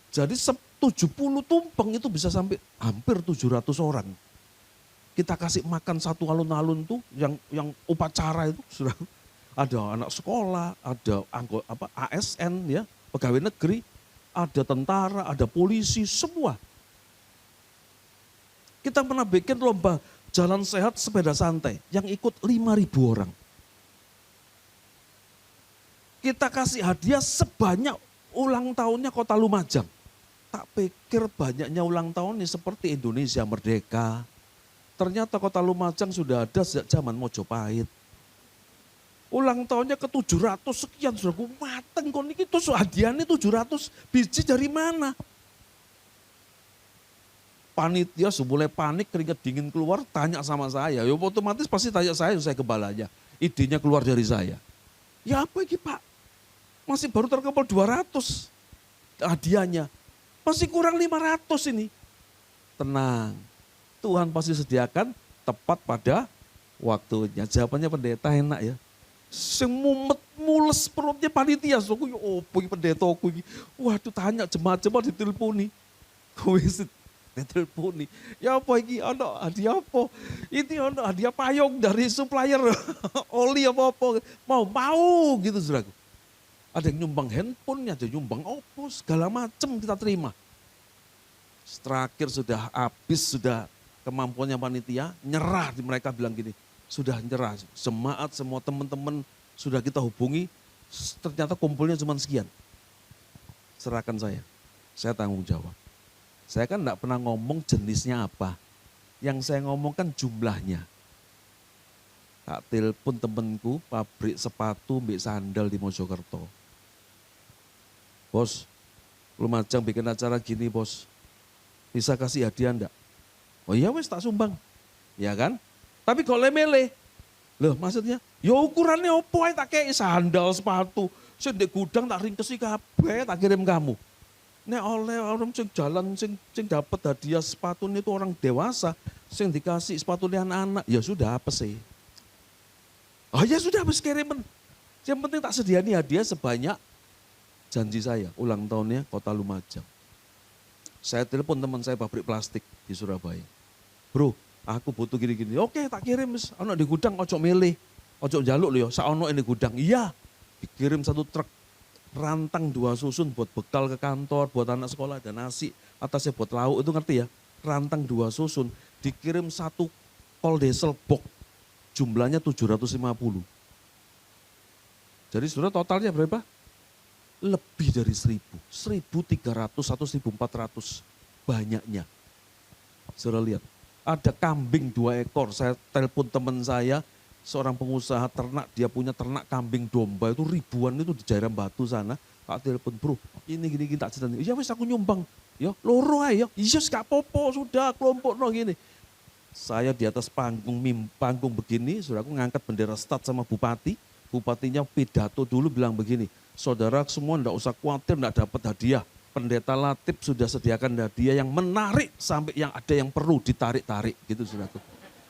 Jadi 70 tumpeng itu bisa sampai hampir 700 orang. Kita kasih makan satu alun-alun tuh yang upacara itu sudah ada anak sekolah, ada anggota ASN ya, pegawai negeri, ada tentara, ada polisi, semua. Kita pernah bikin lomba jalan sehat sepeda santai yang ikut 5.000 orang. Kita kasih hadiah sebanyak ulang tahunnya Kota Lumajang. Tak pikir banyaknya ulang tahun ini seperti Indonesia Merdeka. Ternyata Kota Lumajang sudah ada sejak zaman Mojopahit. Ulang tahunnya ke-700 sekian, saudaraku, mateng kon iki terus hadiahnya 700 biji dari mana? Panitia mulai panik, keringat dingin keluar, tanya sama saya. Ya otomatis pasti tanya saya gembalanya. Idenya keluar dari saya. Ya apa ini Pak? Masih baru terkumpul 200 hadiahnya. Masih kurang 500 ini. Tenang. Tuhan pasti sediakan tepat pada waktunya. Jawabannya pendeta enak ya. Sing mumet mules perutnya panitia. So aku opo iki pendetaku iki. Waduh tanya jemaat-jemaat diteleponi. Wis diteleponi. Ya apa iki ana hadiah apa? Ini ana hadiah payung dari supplier oli apa-apa. Mau gitu saudaraku. Ada yang nyumbang handphone, ada yang nyumbang opo, segala macam kita terima. Terakhir sudah habis, sudah kemampuannya panitia, nyerah. Mereka bilang gini, sudah nyerah. Jemaat, semua teman-teman sudah kita hubungi, ternyata kumpulnya cuma sekian. Serahkan saya tanggung jawab. Saya kan enggak pernah ngomong jenisnya apa. Yang saya ngomongkan jumlahnya. Tak telepon temenku, pabrik sepatu, mbak sandal di Mojokerto. Bos, Lumajang bikin acara gini bos, bisa kasih hadiah enggak? Oh iya wes tak sumbang, ya kan? Tapi kalau mele, loh maksudnya, ya ukurannya opo ae tak kayak sandal sepatu, sing di gudang tak ringkesi kabeh tak kirim kamu. Nek oleh orang sing jalan sing dapat hadiah sepatu itu orang dewasa, sing dikasih sepatu anak-anak, ya sudah apa sih? Oh ya sudah habis kiriman. Yang penting tak sediani hadiah sebanyak janji saya, ulang tahunnya Kota Lumajang. Saya telepon teman saya pabrik plastik di Surabaya. Bro, aku butuh gini-gini. Oke, tak kirim. Ono di gudang, ojo milih. Ojo jaluk loh ya, saono ini gudang. Iya, dikirim 1 truk rantang 2 susun buat bekal ke kantor, buat anak sekolah, ada nasi, atasnya buat lauk, itu ngerti ya. Rantang 2 susun, dikirim 1 kol diesel box, jumlahnya 750. Jadi sudah totalnya berapa? Lebih dari 1.300 atau 1.400 banyaknya. Saudara lihat, ada kambing 2 ekor, saya telepon teman saya, seorang pengusaha ternak, dia punya ternak kambing domba itu ribuan itu di Jairam Batu sana. Pak telepon, bro ini gini tak cerita, ya wis aku nyumbang, ya loro ae ya, iya gak popo sudah kelompok no gini. Saya di atas panggung begini, saudara aku ngangkat bendera stad sama bupati, bupatinya pidato dulu bilang begini, saudara semua enggak usah khawatir enggak dapat hadiah. Pendeta Latif sudah sediakan hadiah yang menarik sampai yang ada yang perlu ditarik-tarik gitu saudaraku.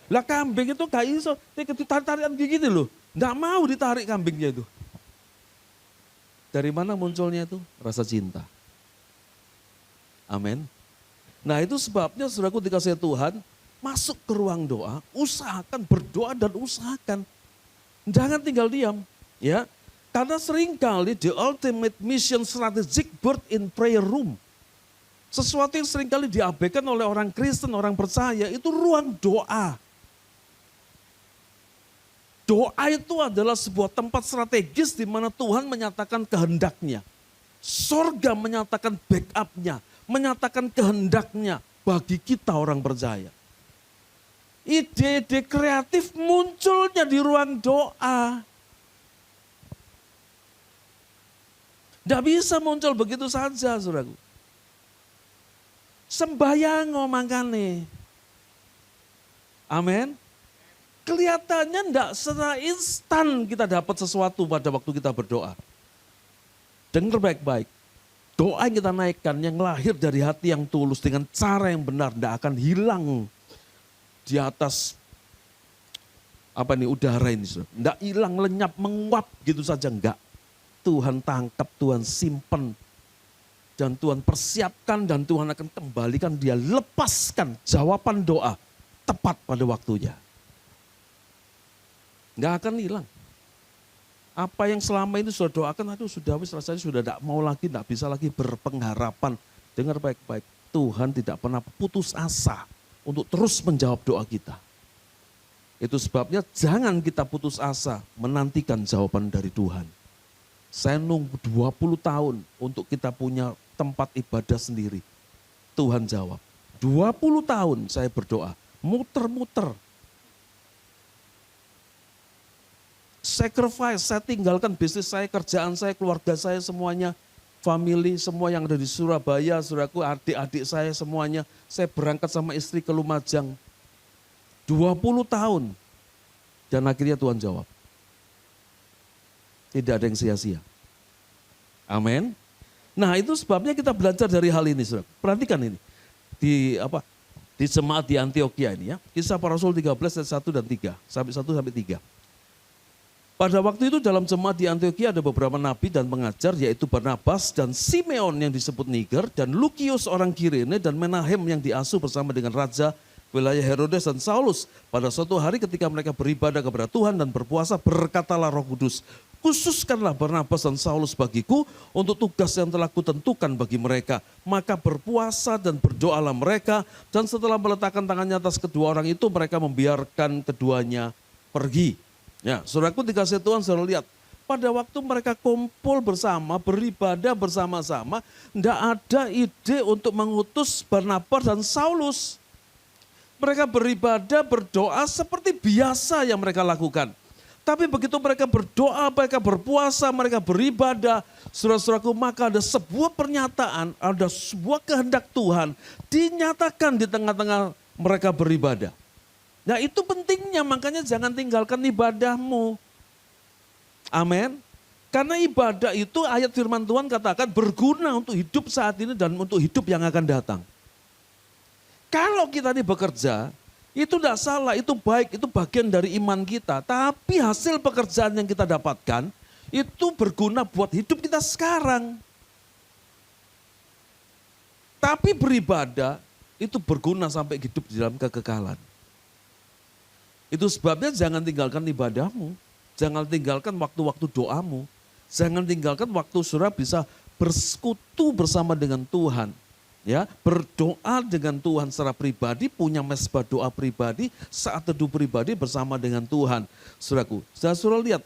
Lah kambing itu gak iso, ditarik-tarikan gitu loh. Enggak mau ditarik kambingnya itu. Dari mana munculnya itu? Rasa cinta. Amin. Nah itu sebabnya saudaraku dikasih Tuhan, masuk ke ruang doa, usahakan berdoa dan usahakan. Jangan tinggal diam, ya. Karena seringkali the ultimate mission strategic birth in prayer room. Sesuatu yang seringkali diabaikan oleh orang Kristen, orang percaya, itu ruang doa. Doa itu adalah sebuah tempat strategis di mana Tuhan menyatakan kehendaknya. Sorga menyatakan backupnya, menyatakan kehendaknya bagi kita orang percaya. Ide-ide kreatif munculnya di ruang doa. Tidak bisa muncul begitu saja, saudaraku. Sembahyang makane. Amin. Kelihatannya tidak secara instan kita dapat sesuatu pada waktu kita berdoa. Dengar baik-baik. Doa yang kita naikkan yang lahir dari hati yang tulus dengan cara yang benar tidak akan hilang di atas udara ini. Tidak hilang, lenyap, menguap gitu saja, enggak. Tuhan tangkap, Tuhan simpen, dan Tuhan persiapkan, dan Tuhan akan kembalikan, dia lepaskan jawaban doa tepat pada waktunya. Enggak akan hilang. Apa yang selama ini sudah doakan, aduh sudah rasanya sudah tidak mau lagi, tidak bisa lagi berpengharapan. Dengar baik-baik, Tuhan tidak pernah putus asa untuk terus menjawab doa kita. Itu sebabnya jangan kita putus asa menantikan jawaban dari Tuhan. Saya nunggu 20 tahun untuk kita punya tempat ibadah sendiri. Tuhan jawab. 20 tahun saya berdoa, muter-muter. Sacrifice, saya tinggalkan bisnis saya, kerjaan saya, keluarga saya semuanya. Family, semua yang ada di Surabaya, saudaraku, adik-adik saya semuanya. Saya berangkat sama istri ke Lumajang. 20 tahun. Dan akhirnya Tuhan jawab. Tidak ada yang sia-sia. Amin. Nah itu sebabnya kita belajar dari hal ini. Saudara. Perhatikan ini. Di jemaat di Antioquia ini ya. Kisah para Rasul 13 ayat 1 dan 3. Sampai 1 sampai 3. Pada waktu itu dalam jemaat di Antioquia ada beberapa nabi dan pengajar, yaitu Barnabas dan Simeon yang disebut Niger, dan Lukius orang Kirene, dan Menahem yang diasuh bersama dengan Raja wilayah Herodes dan Saulus. Pada suatu hari ketika mereka beribadah kepada Tuhan dan berpuasa, berkatalah Roh Kudus, khususkanlah Barnabas dan Saulus bagiku untuk tugas yang telah kutentukan bagi mereka. Maka berpuasa dan berdoalah mereka, dan setelah meletakkan tangannya atas kedua orang itu, mereka membiarkan keduanya pergi. Ya, saudaraku dikasih Tuhan, saudara lihat. Pada waktu mereka kumpul bersama, beribadah bersama-sama, tidak ada ide untuk mengutus Barnabas dan Saulus. Mereka beribadah, berdoa seperti biasa yang mereka lakukan. Tapi begitu mereka berdoa, mereka berpuasa, mereka beribadah, saudara-saudaraku, maka ada sebuah pernyataan, ada sebuah kehendak Tuhan dinyatakan di tengah-tengah mereka beribadah. Nah itu pentingnya, makanya jangan tinggalkan ibadahmu. Amin. Karena ibadah itu ayat firman Tuhan katakan berguna untuk hidup saat ini dan untuk hidup yang akan datang. Kalau kita ini bekerja, itu tidak salah, itu baik, itu bagian dari iman kita. Tapi hasil pekerjaan yang kita dapatkan, itu berguna buat hidup kita sekarang. Tapi beribadah, itu berguna sampai hidup di dalam kekekalan. Itu sebabnya jangan tinggalkan ibadahmu, jangan tinggalkan waktu-waktu doamu, jangan tinggalkan waktu saudara bisa bersekutu bersama dengan Tuhan. Ya, berdoa dengan Tuhan secara pribadi, punya mesbah doa pribadi, saat teduh pribadi bersama dengan Tuhan. Saudaraku, saudara lihat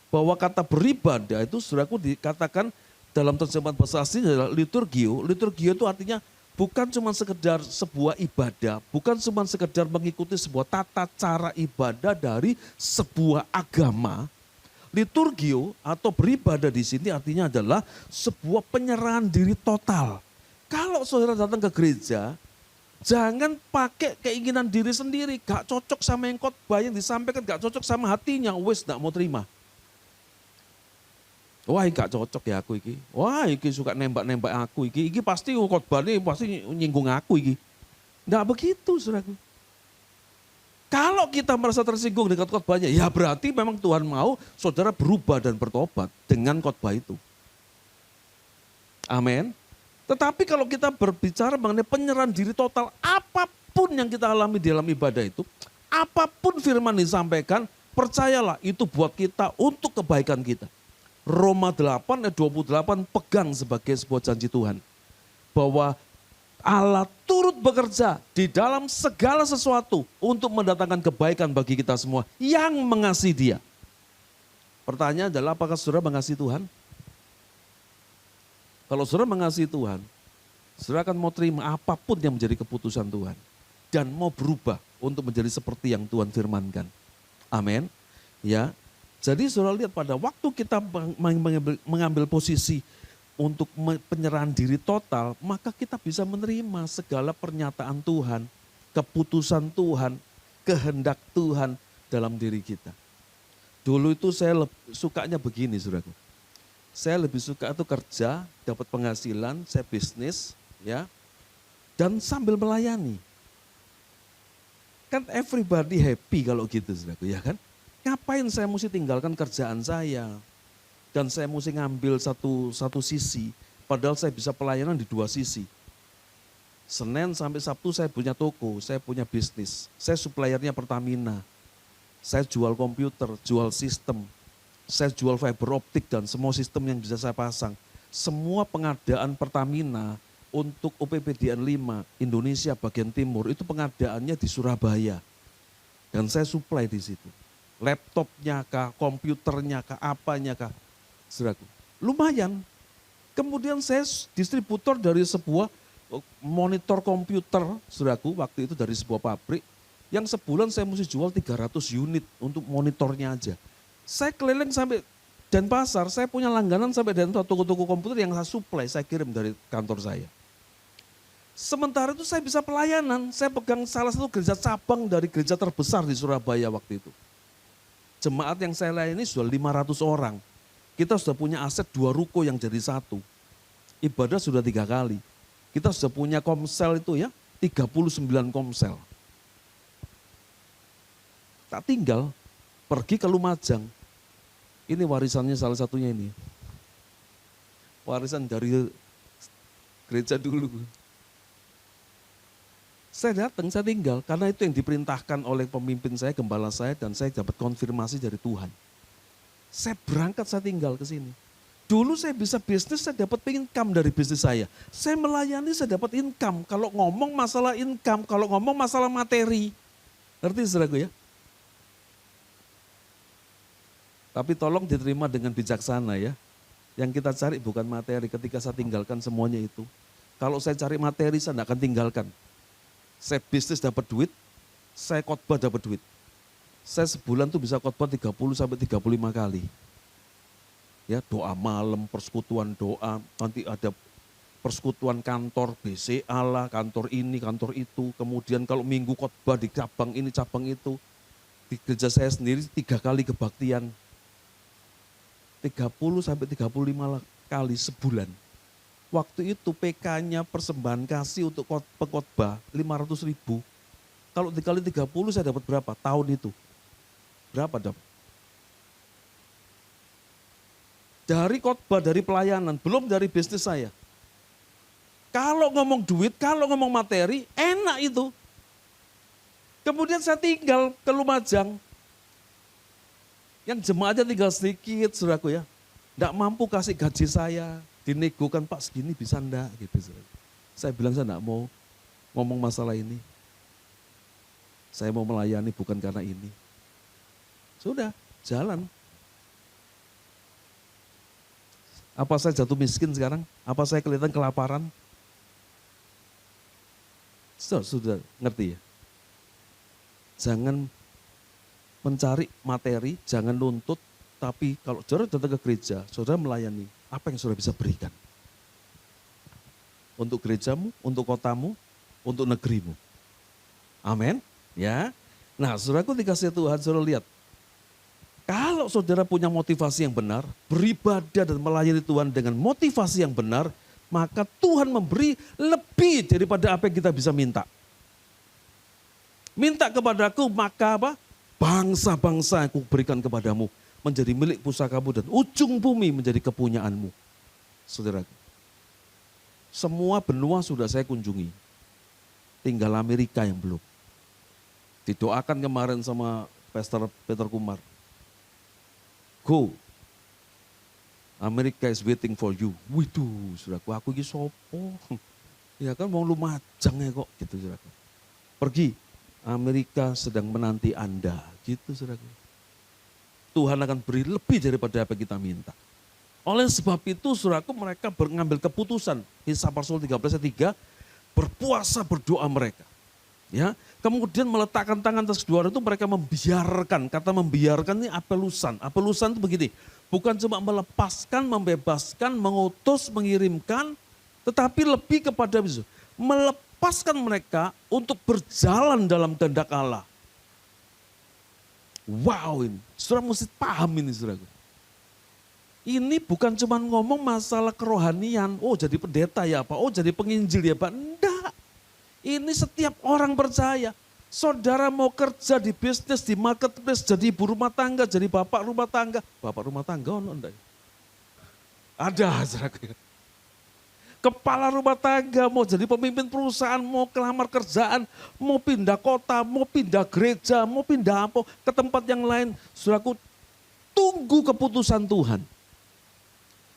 bahwa kata beribadah itu saudaraku dikatakan dalam terjemahan bahasa asli adalah liturgio. Liturgio itu artinya bukan cuma sekedar sebuah ibadah, bukan cuma sekedar mengikuti sebuah tata cara ibadah dari sebuah agama. Liturgio atau beribadah di sini artinya adalah sebuah penyerahan diri total. Kalau saudara datang ke gereja, jangan pakai keinginan diri sendiri, gak cocok sama yang khotbah yang disampaikan, gak cocok sama hatinya, wes gak mau terima. Wah, gak cocok ya aku iki. Wah, iki suka nembak-nembak aku iki. Iki pasti khotbah ini pasti nyinggung aku iki. Nggak begitu, saudaraku. Kalau kita merasa tersinggung dengan khotbahnya, ya berarti memang Tuhan mau saudara berubah dan bertobat dengan khotbah itu. Amin. Tetapi kalau kita berbicara mengenai penyerahan diri total, apapun yang kita alami di dalam ibadah itu, apapun firman disampaikan, percayalah itu buat kita untuk kebaikan kita. Roma 8 ayat 28 pegang sebagai sebuah janji Tuhan. Bahwa Allah turut bekerja di dalam segala sesuatu untuk mendatangkan kebaikan bagi kita semua yang mengasihi Dia. Pertanyaan adalah apakah saudara mengasihi Tuhan? Kalau saudara mengasihi Tuhan, saudara akan mau terima apapun yang menjadi keputusan Tuhan. Dan mau berubah untuk menjadi seperti yang Tuhan firmankan. Amin. Ya. Jadi saudara lihat pada waktu kita mengambil posisi untuk penyerahan diri total, maka kita bisa menerima segala pernyataan Tuhan, keputusan Tuhan, kehendak Tuhan dalam diri kita. Dulu itu saya sukanya begini, saudaraku. Saya lebih suka itu kerja, dapat penghasilan, saya bisnis, ya, dan sambil melayani. Kan everybody happy kalau gitu, saudaraku, ya kan? Ngapain saya mesti tinggalkan kerjaan saya, dan saya mesti ngambil satu sisi, padahal saya bisa pelayanan di dua sisi. Senin sampai Sabtu saya punya toko, saya punya bisnis, saya suppliernya Pertamina, saya jual komputer, jual sistem, saya jual fiber optik dan semua sistem yang bisa saya pasang. Semua pengadaan Pertamina untuk UPPDN 5 Indonesia bagian timur itu pengadaannya di Surabaya. Dan saya supply di situ. Laptopnya kah, komputernya kah, apanya kah. Saudaraku, lumayan. Kemudian saya distributor dari sebuah monitor komputer, saudaraku, waktu itu dari sebuah pabrik. Yang sebulan saya mesti jual 300 unit untuk monitornya aja. Saya keliling sampai Denpasar, saya punya langganan sampai dan toko-toko komputer yang saya supply, saya kirim dari kantor saya. Sementara itu saya bisa pelayanan, saya pegang salah satu gereja cabang dari gereja terbesar di Surabaya waktu itu. Jemaat yang saya layani sudah 500 orang. Kita sudah punya aset 2 ruko yang jadi 1. Ibadah sudah 3 kali. Kita sudah punya komsel itu ya, 39 komsel. Tak tinggal pergi ke Lumajang. Ini warisannya salah satunya ini. Warisan dari gereja dulu. Saya datang, saya tinggal, karena itu yang diperintahkan oleh pemimpin saya, gembala saya, dan saya dapat konfirmasi dari Tuhan. Saya berangkat, saya tinggal ke sini. Dulu saya bisa bisnis, saya dapat income dari bisnis saya. Saya melayani, saya dapat income. Kalau ngomong masalah income, kalau ngomong masalah materi. Ngerti saudaraku ya? Tapi tolong diterima dengan bijaksana ya. Yang kita cari bukan materi ketika saya tinggalkan semuanya itu. Kalau saya cari materi, saya tidak akan tinggalkan. Saya bisnis dapat duit, saya khotbah dapat duit. Saya sebulan tuh bisa khotbah 30 sampai 35 kali. Ya, doa malam, persekutuan doa, nanti ada persekutuan kantor BCA lah, kantor ini, kantor itu. Kemudian kalau minggu khotbah di cabang ini, cabang itu. Di gereja saya sendiri 3 kali kebaktian. 30 sampai 35 kali sebulan. Waktu itu PK-nya persembahan kasih untuk pengkhotbah 500.000. Kalau dikali 30 saya dapat berapa? Tahun itu. Berapa dapat? Dari khotbah, dari pelayanan, belum dari bisnis saya. Kalau ngomong duit, kalau ngomong materi, enak itu. Kemudian saya tinggal ke Lumajang. Yang jemaatnya tinggal sedikit, saudaraku ya. Tidak mampu kasih gaji saya. Dinegokan, Pak segini bisa enggak? Gitu, saudara. Saya bilang saya enggak mau ngomong masalah ini. Saya mau melayani bukan karena ini. Sudah, jalan. Apa saya jatuh miskin sekarang? Apa saya kelihatan kelaparan? Sudah ngerti ya? Jangan mencari materi, jangan nuntut, tapi kalau saudara datang ke gereja, saudara melayani, apa yang saudara bisa berikan? Untuk gerejamu, untuk kotamu, untuk negerimu. Amin. Ya. Nah, saudaraku dikasih Tuhan, saudara lihat. Kalau saudara punya motivasi yang benar, beribadah dan melayani Tuhan dengan motivasi yang benar, maka Tuhan memberi lebih daripada apa yang kita bisa minta. Minta kepadaku, maka apa? Bangsa-bangsa yang kuberikan kepadamu menjadi milik pusakamu dan ujung bumi menjadi kepunyaanmu. Saudara, semua benua sudah saya kunjungi. Tinggal Amerika yang belum. Didoakan kemarin sama Pastor Peter Kumar. Go. Amerika is waiting for you. Widuh, saudaraku, aku ini sopo. Ya kan mau Lumajang ya kok gitu, saudaraku. Pergi. Amerika sedang menanti Anda, gitu saudaraku. Tuhan akan beri lebih daripada apa yang kita minta. Oleh sebab itu saudaraku mereka mengambil keputusan. Kisah Rasul 13 ayat 3, berpuasa berdoa mereka. Ya, kemudian meletakkan tangan atas kedua orang itu mereka membiarkan, kata membiarkan ini apelusan. Apelusan itu begini, bukan cuma melepaskan, membebaskan, mengutus, mengirimkan, tetapi lebih kepada melepaskan mereka untuk berjalan dalam kehendak Allah. Wow, ini saudara mesti paham ini saudara. Ini bukan cuma ngomong masalah kerohanian, oh jadi pendeta ya Pak, oh jadi penginjil ya Pak. Enggak, ini setiap orang percaya. Saudara mau kerja di bisnis, di marketplace, jadi ibu rumah tangga, jadi bapak rumah tangga. Bapak rumah tangga, oh enggak. Ada saudara. Kepala rumah tangga, mau jadi pemimpin perusahaan, mau kelamar kerjaan, mau pindah kota, mau pindah gereja, mau pindah apa ke tempat yang lain. Saudaraku, tunggu keputusan Tuhan.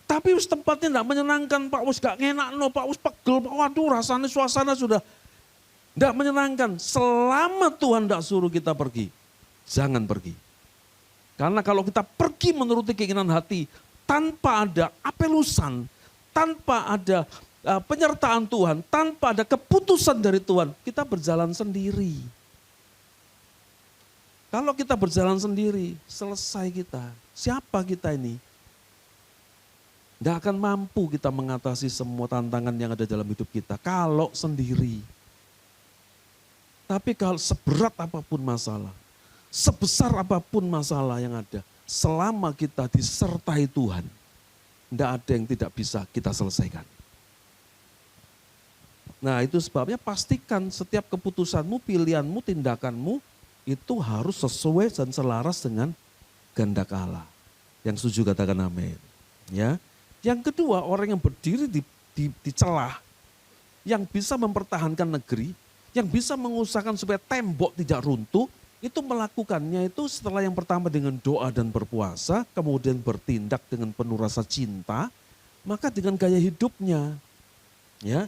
Tapi tempatnya tidak menyenangkan, Pak, gak ngenak, no, Pak, pegel, Pak, waduh rasanya suasana sudah tidak menyenangkan. Selama Tuhan tidak suruh kita pergi, jangan pergi. Karena kalau kita pergi menuruti keinginan hati, tanpa ada apelusan, tanpa ada penyertaan Tuhan, tanpa ada keputusan dari Tuhan, kita berjalan sendiri. Kalau kita berjalan sendiri, selesai kita. Siapa kita ini? Tidak akan mampu kita mengatasi semua tantangan yang ada dalam hidup kita kalau sendiri. Tapi kalau seberat apapun masalah, sebesar apapun masalah yang ada, selama kita disertai Tuhan, tidak ada yang tidak bisa kita selesaikan. Nah itu sebabnya pastikan setiap keputusanmu, pilihanmu, tindakanmu itu harus sesuai dan selaras dengan kehendak Allah. Yang setuju katakan amin. Ya. Yang kedua, orang yang berdiri di celah, yang bisa mempertahankan negeri, yang bisa mengusahakan supaya tembok tidak runtuh, itu melakukannya itu setelah yang pertama dengan doa dan berpuasa, kemudian bertindak dengan penuh rasa cinta, maka dengan gaya hidupnya. Ya.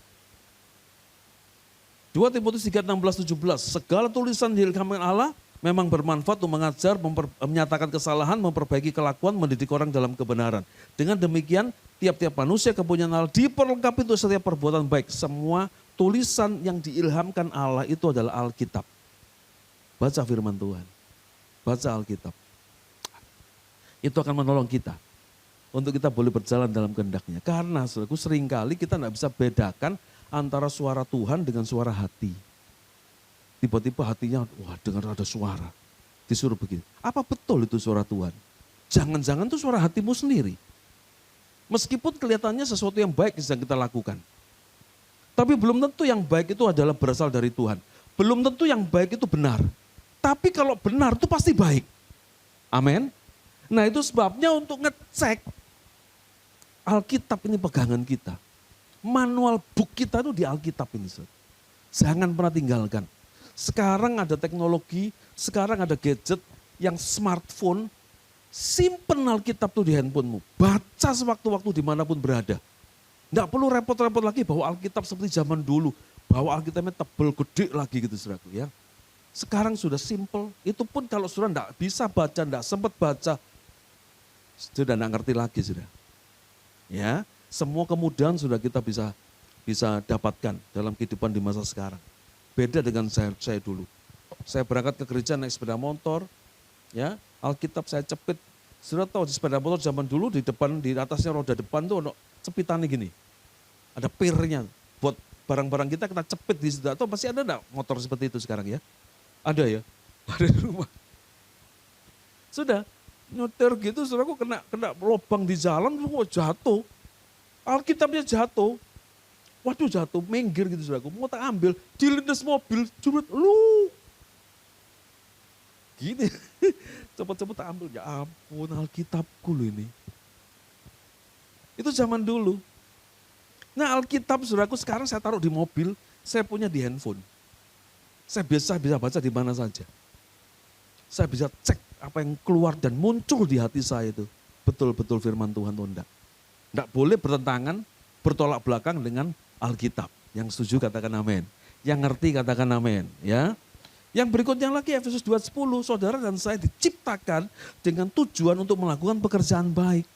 2 Timotius 3:16-17, segala tulisan diilhamkan Allah memang bermanfaat untuk mengajar, menyatakan kesalahan, memperbaiki kelakuan, mendidik orang dalam kebenaran. Dengan demikian, tiap-tiap manusia kepunyaan Allah diperlengkapi untuk setiap perbuatan baik. Semua tulisan yang diilhamkan Allah itu adalah Alkitab. Baca firman Tuhan, baca Alkitab. Itu akan menolong kita untuk kita boleh berjalan dalam kehendaknya. Karena saudaraku, seringkali kita tidak bisa bedakan antara suara Tuhan dengan suara hati. Tiba-tiba hatinya, wah dengar ada suara. Disuruh begini. Apa betul itu suara Tuhan? Jangan-jangan itu suara hatimu sendiri. Meskipun kelihatannya sesuatu yang baik yang sedang kita lakukan. Tapi belum tentu yang baik itu adalah berasal dari Tuhan. Belum tentu yang baik itu benar. Tapi kalau benar itu pasti baik. Amin. Nah itu sebabnya untuk ngecek Alkitab ini pegangan kita. Manual book kita itu di Alkitab ini. Jangan pernah tinggalkan. Sekarang ada teknologi, sekarang ada gadget yang smartphone. Simpen Alkitab itu di handphonemu. Baca sewaktu-waktu dimanapun berada. Nggak perlu repot-repot lagi bawa Alkitab seperti zaman dulu. Bawa Alkitabnya tebel, gede lagi gitu saudaraku ya. Sekarang sudah simple. Itu pun kalau saudara nggak bisa baca, nggak sempat baca. Sudah nggak ngerti lagi sudah. Ya. Semua kemudahan sudah kita bisa dapatkan dalam kehidupan di masa sekarang. Beda dengan saya dulu. Saya berangkat ke gereja naik sepeda motor, ya Alkitab saya cepit. Sudah tahu di sepeda motor zaman dulu di depan, di atasnya roda depan tuh ada cepitannya gini. Ada pirnya buat barang-barang kita cepit di situ. Atau masih ada enggak motor seperti itu sekarang ya? Ada ya? Ada di rumah. Sudah nyetir gitu, saudaraku kena lubang di jalan, jatuh. Alkitabnya jatuh, waduh jatuh, minggir gitu saudaraku, mau tak ambil, dilindas mobil, curut, lu. Gini, cepet-cepet tak ambil, ya ampun Alkitabku lu ini. Itu zaman dulu. Nah Alkitab saudaraku sekarang saya taruh di mobil, saya punya di handphone. Saya bisa baca di mana saja. Saya bisa cek apa yang keluar dan muncul di hati saya itu. Betul-betul firman Tuhan atau enggak. Tidak boleh bertentangan, bertolak belakang dengan Alkitab. Yang setuju katakan amin. Yang ngerti katakan amin. Ya. Yang berikutnya lagi Efesus 2:10, saudara dan saya diciptakan dengan tujuan untuk melakukan pekerjaan baik.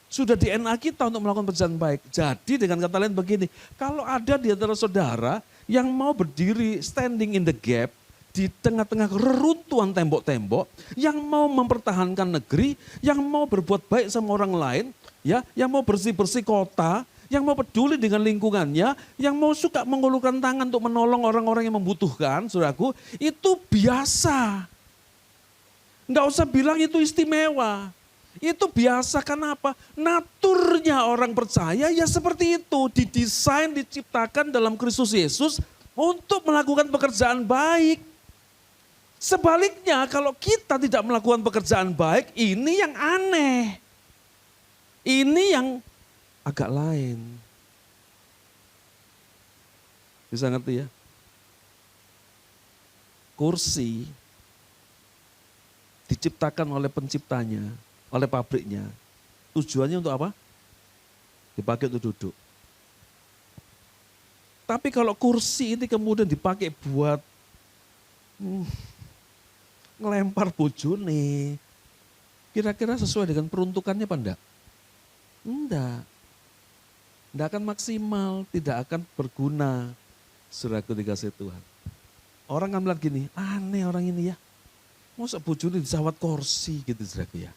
Sudah DNA kita untuk melakukan pekerjaan baik. Jadi dengan kata lain begini, kalau ada di antara saudara yang mau berdiri standing in the gap, di tengah-tengah reruntuhan tembok-tembok, yang mau mempertahankan negeri, yang mau berbuat baik sama orang lain, ya, yang mau bersih-bersih kota, yang mau peduli dengan lingkungannya, yang mau suka mengulurkan tangan untuk menolong orang-orang yang membutuhkan, saudaraku, itu biasa. Enggak usah bilang itu istimewa. Itu biasa, kenapa? Naturnya orang percaya ya seperti itu, didesain, diciptakan dalam Kristus Yesus untuk melakukan pekerjaan baik. Sebaliknya kalau kita tidak melakukan pekerjaan baik, ini yang aneh. Ini yang agak lain. Bisa ngerti ya? Kursi diciptakan oleh penciptanya, oleh pabriknya. Tujuannya untuk apa? Dipakai untuk duduk. Tapi kalau kursi ini kemudian dipakai buat ngelempar bojone, kira-kira sesuai dengan peruntukannya apa enggak? Enggak. Enggak akan maksimal, tidak akan berguna. Saudaraku dikasih Tuhan. Orang kan bilang gini, aneh orang ini ya. Masa bojone disawat kursi gitu saudaraku ya.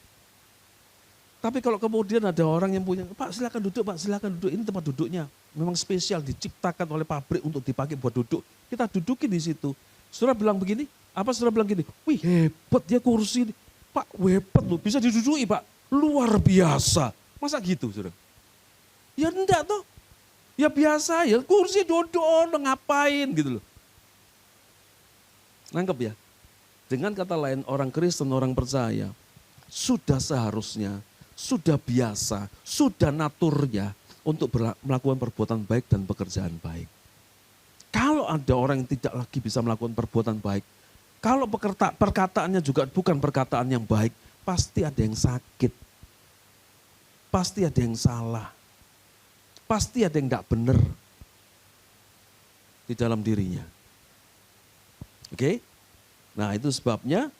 Tapi kalau kemudian ada orang yang punya, Pak silakan duduk, Pak silakan duduk. Ini tempat duduknya memang spesial, diciptakan oleh pabrik untuk dipakai buat duduk. Kita dudukin di situ. Saudara bilang begini, apa saudara bilang gini, wih hebat ya kursi ini. Pak hebat loh, bisa diduduki Pak. Luar biasa. Masa gitu saudara? Ya enggak toh. Ya biasa ya, kursi duduk ngapain gitu loh. Nangkep ya? Dengan kata lain orang Kristen, orang percaya. sudah seharusnya, sudah biasa, sudah naturnya untuk melakukan perbuatan baik dan pekerjaan baik. Kalau ada orang yang tidak lagi bisa melakukan perbuatan baik, kalau perkataannya juga bukan perkataan yang baik, pasti ada yang sakit, pasti ada yang salah, pasti ada yang nggak benar di dalam dirinya. Oke? Nah itu sebabnya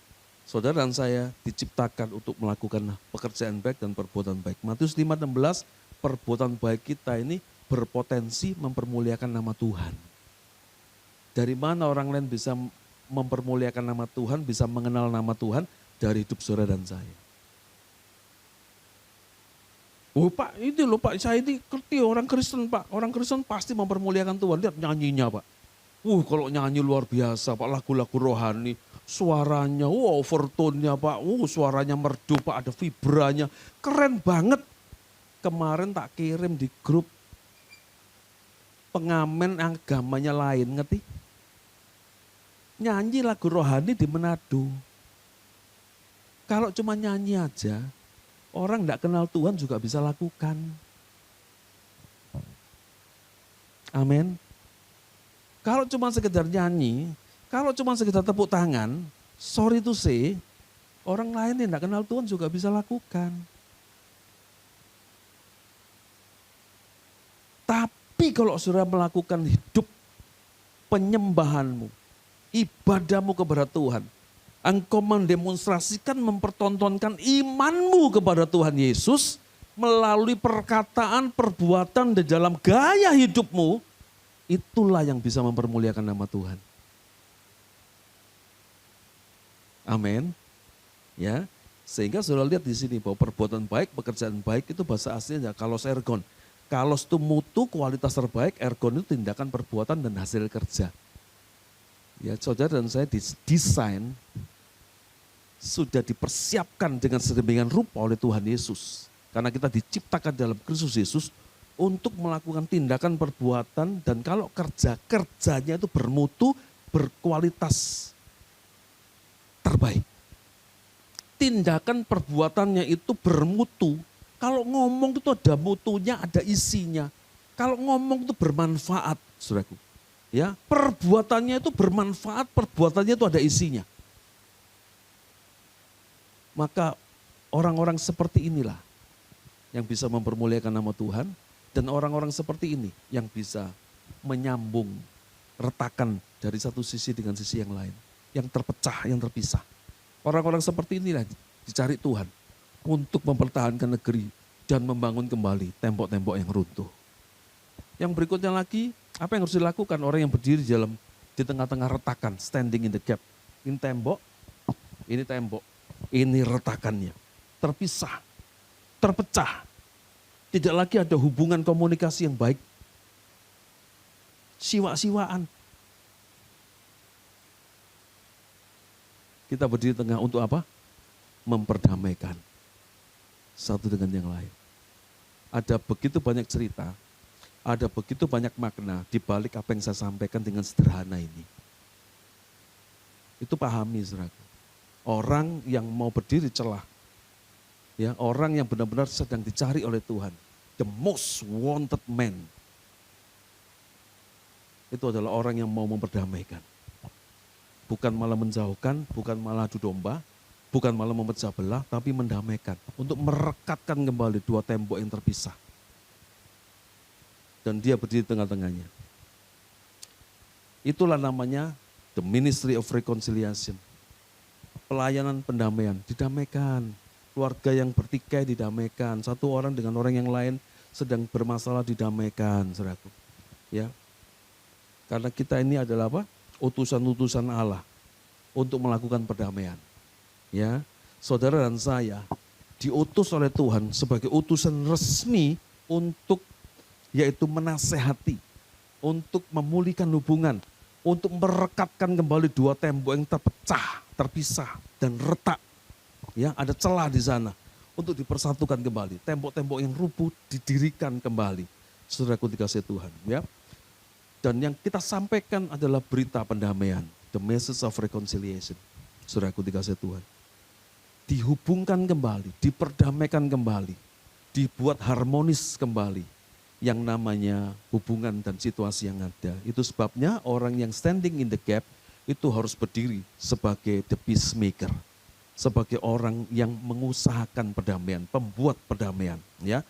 saudara dan saya diciptakan untuk melakukan pekerjaan baik dan perbuatan baik. Matius 5:16, perbuatan baik kita ini berpotensi mempermuliakan nama Tuhan. Dari mana orang lain bisa mempermuliakan nama Tuhan, bisa mengenal nama Tuhan? Dari hidup saudara dan saya. Oh Pak, ini loh Pak, saya ini ngerti orang Kristen Pak. Orang Kristen pasti mempermuliakan Tuhan. Lihat nyanyinya Pak. Kalau nyanyi luar biasa Pak, lagu-lagu rohani. Suaranya, overtone-nya Pak. Suaranya merdu Pak, ada vibranya. Keren banget. Kemarin tak kirim di grup pengamen agamanya lain, ngerti? Nyanyi lagu rohani di Manado. Kalau cuma nyanyi aja, orang tidak kenal Tuhan juga bisa lakukan. Amin. Kalau cuma sekedar nyanyi, kalau cuma sekedar tepuk tangan, sorry to say, orang lain yang tidak kenal Tuhan juga bisa lakukan. Tapi kalau saudara melakukan hidup penyembahanmu, ibadahmu kepada Tuhan, engkau mendemonstrasikan, mempertontonkan imanmu kepada Tuhan Yesus melalui perkataan, perbuatan, dan dalam gaya hidupmu, itulah yang bisa mempermuliakan nama Tuhan. Amin. Ya, sehingga saudara lihat di sini bahwa perbuatan baik, pekerjaan baik itu bahasa aslinya kalos ergon. Kalos itu mutu, kualitas terbaik, ergon itu tindakan, perbuatan, dan hasil kerja. Ya, saudara dan saya didesain, sudah dipersiapkan dengan sedemikian rupa oleh Tuhan Yesus. Karena kita diciptakan dalam Kristus Yesus untuk melakukan tindakan, perbuatan, dan kalau kerjanya itu bermutu, berkualitas terbaik. Tindakan perbuatannya itu bermutu. Kalau ngomong itu ada mutunya, ada isinya. Kalau ngomong itu bermanfaat, saudaraku. Ya, perbuatannya itu bermanfaat, perbuatannya itu ada isinya. Maka orang-orang seperti inilah yang bisa mempermuliakan nama Tuhan, dan orang-orang seperti ini yang bisa menyambung retakan dari satu sisi dengan sisi yang lain, yang terpecah, yang terpisah. Orang-orang seperti inilah dicari Tuhan untuk mempertahankan negeri dan membangun kembali tembok-tembok yang runtuh. Yang berikutnya lagi, apa yang harus dilakukan orang yang berdiri di tengah-tengah retakan, standing in the gap. Ini tembok, ini retakannya. Terpisah, terpecah. Tidak lagi ada hubungan komunikasi yang baik. Siwa-siwaan. Kita berdiri di tengah untuk apa? Memperdamaikan satu dengan yang lain. Ada begitu banyak cerita, ada begitu banyak makna di balik apa yang saya sampaikan dengan sederhana ini. Itu pahami, saudaraku. Orang yang mau berdiri celah, ya, orang yang benar-benar sedang dicari oleh Tuhan, the most wanted man, itu adalah orang yang mau memperdamaikan. Bukan malah menjauhkan, bukan malah adu domba, bukan malah memecah belah, tapi mendamaikan. Untuk merekatkan kembali dua tembok yang terpisah. Dan dia berdiri di tengah-tengahnya. Itulah namanya the ministry of reconciliation. Pelayanan pendamaian, didamaikan. Keluarga yang bertikai didamaikan. Satu orang dengan orang yang lain sedang bermasalah didamaikan, saudaraku. Ya. Karena kita ini adalah apa? Utusan-utusan Allah untuk melakukan perdamaian. Ya, saudara dan saya diutus oleh Tuhan sebagai utusan resmi untuk yaitu menasehati, untuk memulihkan hubungan, untuk merekatkan kembali dua tembok yang terpecah, terpisah dan retak. Ya, ada celah di sana untuk dipersatukan kembali. Tembok-tembok yang rubuh didirikan kembali. Saudaraku dikasihi Tuhan, ya. Dan yang kita sampaikan adalah berita pendamaian, the message of reconciliation. Saudaraku dikasihi Tuhan. dihubungkan kembali, diperdamaikan kembali, dibuat harmonis kembali yang namanya hubungan dan situasi yang ada. Itu sebabnya orang yang standing in the gap itu harus berdiri sebagai the peacemaker, sebagai orang yang mengusahakan perdamaian, pembuat perdamaian. Ya,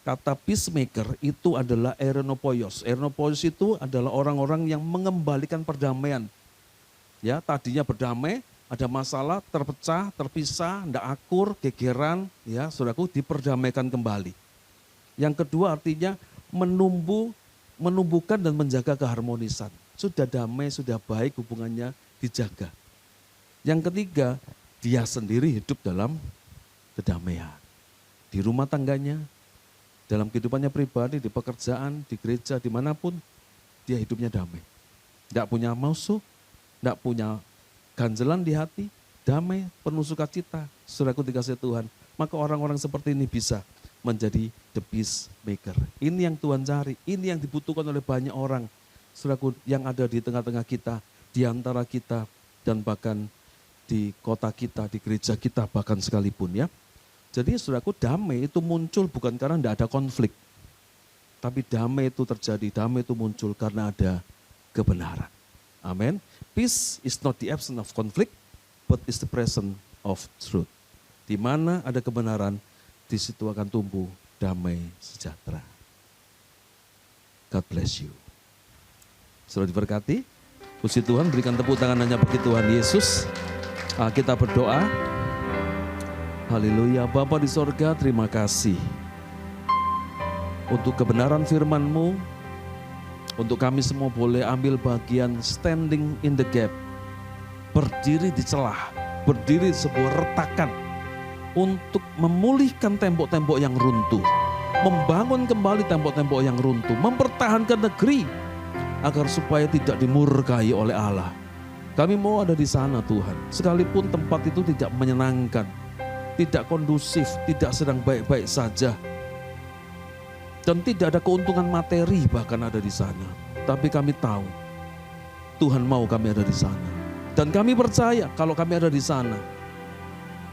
kata peacemaker itu adalah erenopoios. Erenopoios itu adalah orang-orang yang mengembalikan perdamaian. Ya, tadinya berdamai, ada masalah, terpecah, terpisah, tidak akur, gegeran, ya, saudaraku, diperdamaikan kembali. Yang kedua artinya menumbuhkan dan menjaga keharmonisan. Sudah damai, sudah baik, hubungannya dijaga. Yang ketiga, dia sendiri hidup dalam kedamaian. Di rumah tangganya, dalam kehidupannya pribadi, di pekerjaan, di gereja, dimanapun, dia hidupnya damai. Tidak punya musuh, tidak punya ganjelan di hati, damai, penuh sukacita, saudaraku dikasih Tuhan. Maka orang-orang seperti ini bisa menjadi the peacemaker. Ini yang Tuhan cari, ini yang dibutuhkan oleh banyak orang, saudaraku, yang ada di tengah-tengah kita, di antara kita, dan bahkan di kota kita, di gereja kita bahkan sekalipun ya. Jadi saudaraku, damai itu muncul bukan karena tidak ada konflik. Tapi damai itu terjadi, damai itu muncul karena ada kebenaran. Amin. Peace is not the absence of conflict, but is the presence of truth. Di mana ada kebenaran, di situ akan tumbuh damai sejahtera. God bless you. Sudah diberkati? Puji Tuhan, berikan tepuk tangan hanya bagi Tuhan Yesus. Kita berdoa. Haleluya. Bapa di sorga, terima kasih untuk kebenaran firman-Mu. Untuk kami semua boleh ambil bagian standing in the gap. Berdiri di celah, berdiri di sebuah retakan. Untuk memulihkan tembok-tembok yang runtuh. Membangun kembali tembok-tembok yang runtuh. Mempertahankan negeri agar supaya tidak dimurkai oleh Allah. Kami mau ada di sana Tuhan. Sekalipun tempat itu tidak menyenangkan. Tidak kondusif, tidak sedang baik-baik saja. Dan tidak ada keuntungan materi bahkan ada di sana. Tapi kami tahu Tuhan mau kami ada di sana. Dan kami percaya kalau kami ada di sana,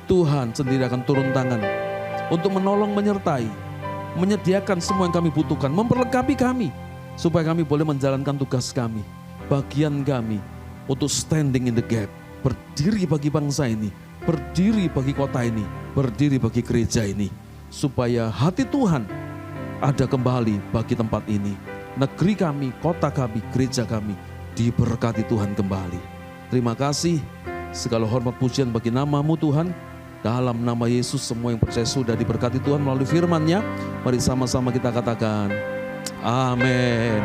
Tuhan sendiri akan turun tangan untuk menolong, menyertai, menyediakan semua yang kami butuhkan, memperlengkapi kami supaya kami boleh menjalankan tugas kami, bagian kami untuk standing in the gap, berdiri bagi bangsa ini, berdiri bagi kota ini, berdiri bagi gereja ini, supaya hati Tuhan ada kembali bagi tempat ini. Negeri kami, kota kami, gereja kami diberkati Tuhan kembali. Terima kasih, segala hormat pujian bagi nama-Mu Tuhan. Dalam nama Yesus semua yang percaya sudah diberkati Tuhan melalui firman-Nya. Mari sama-sama kita katakan amin.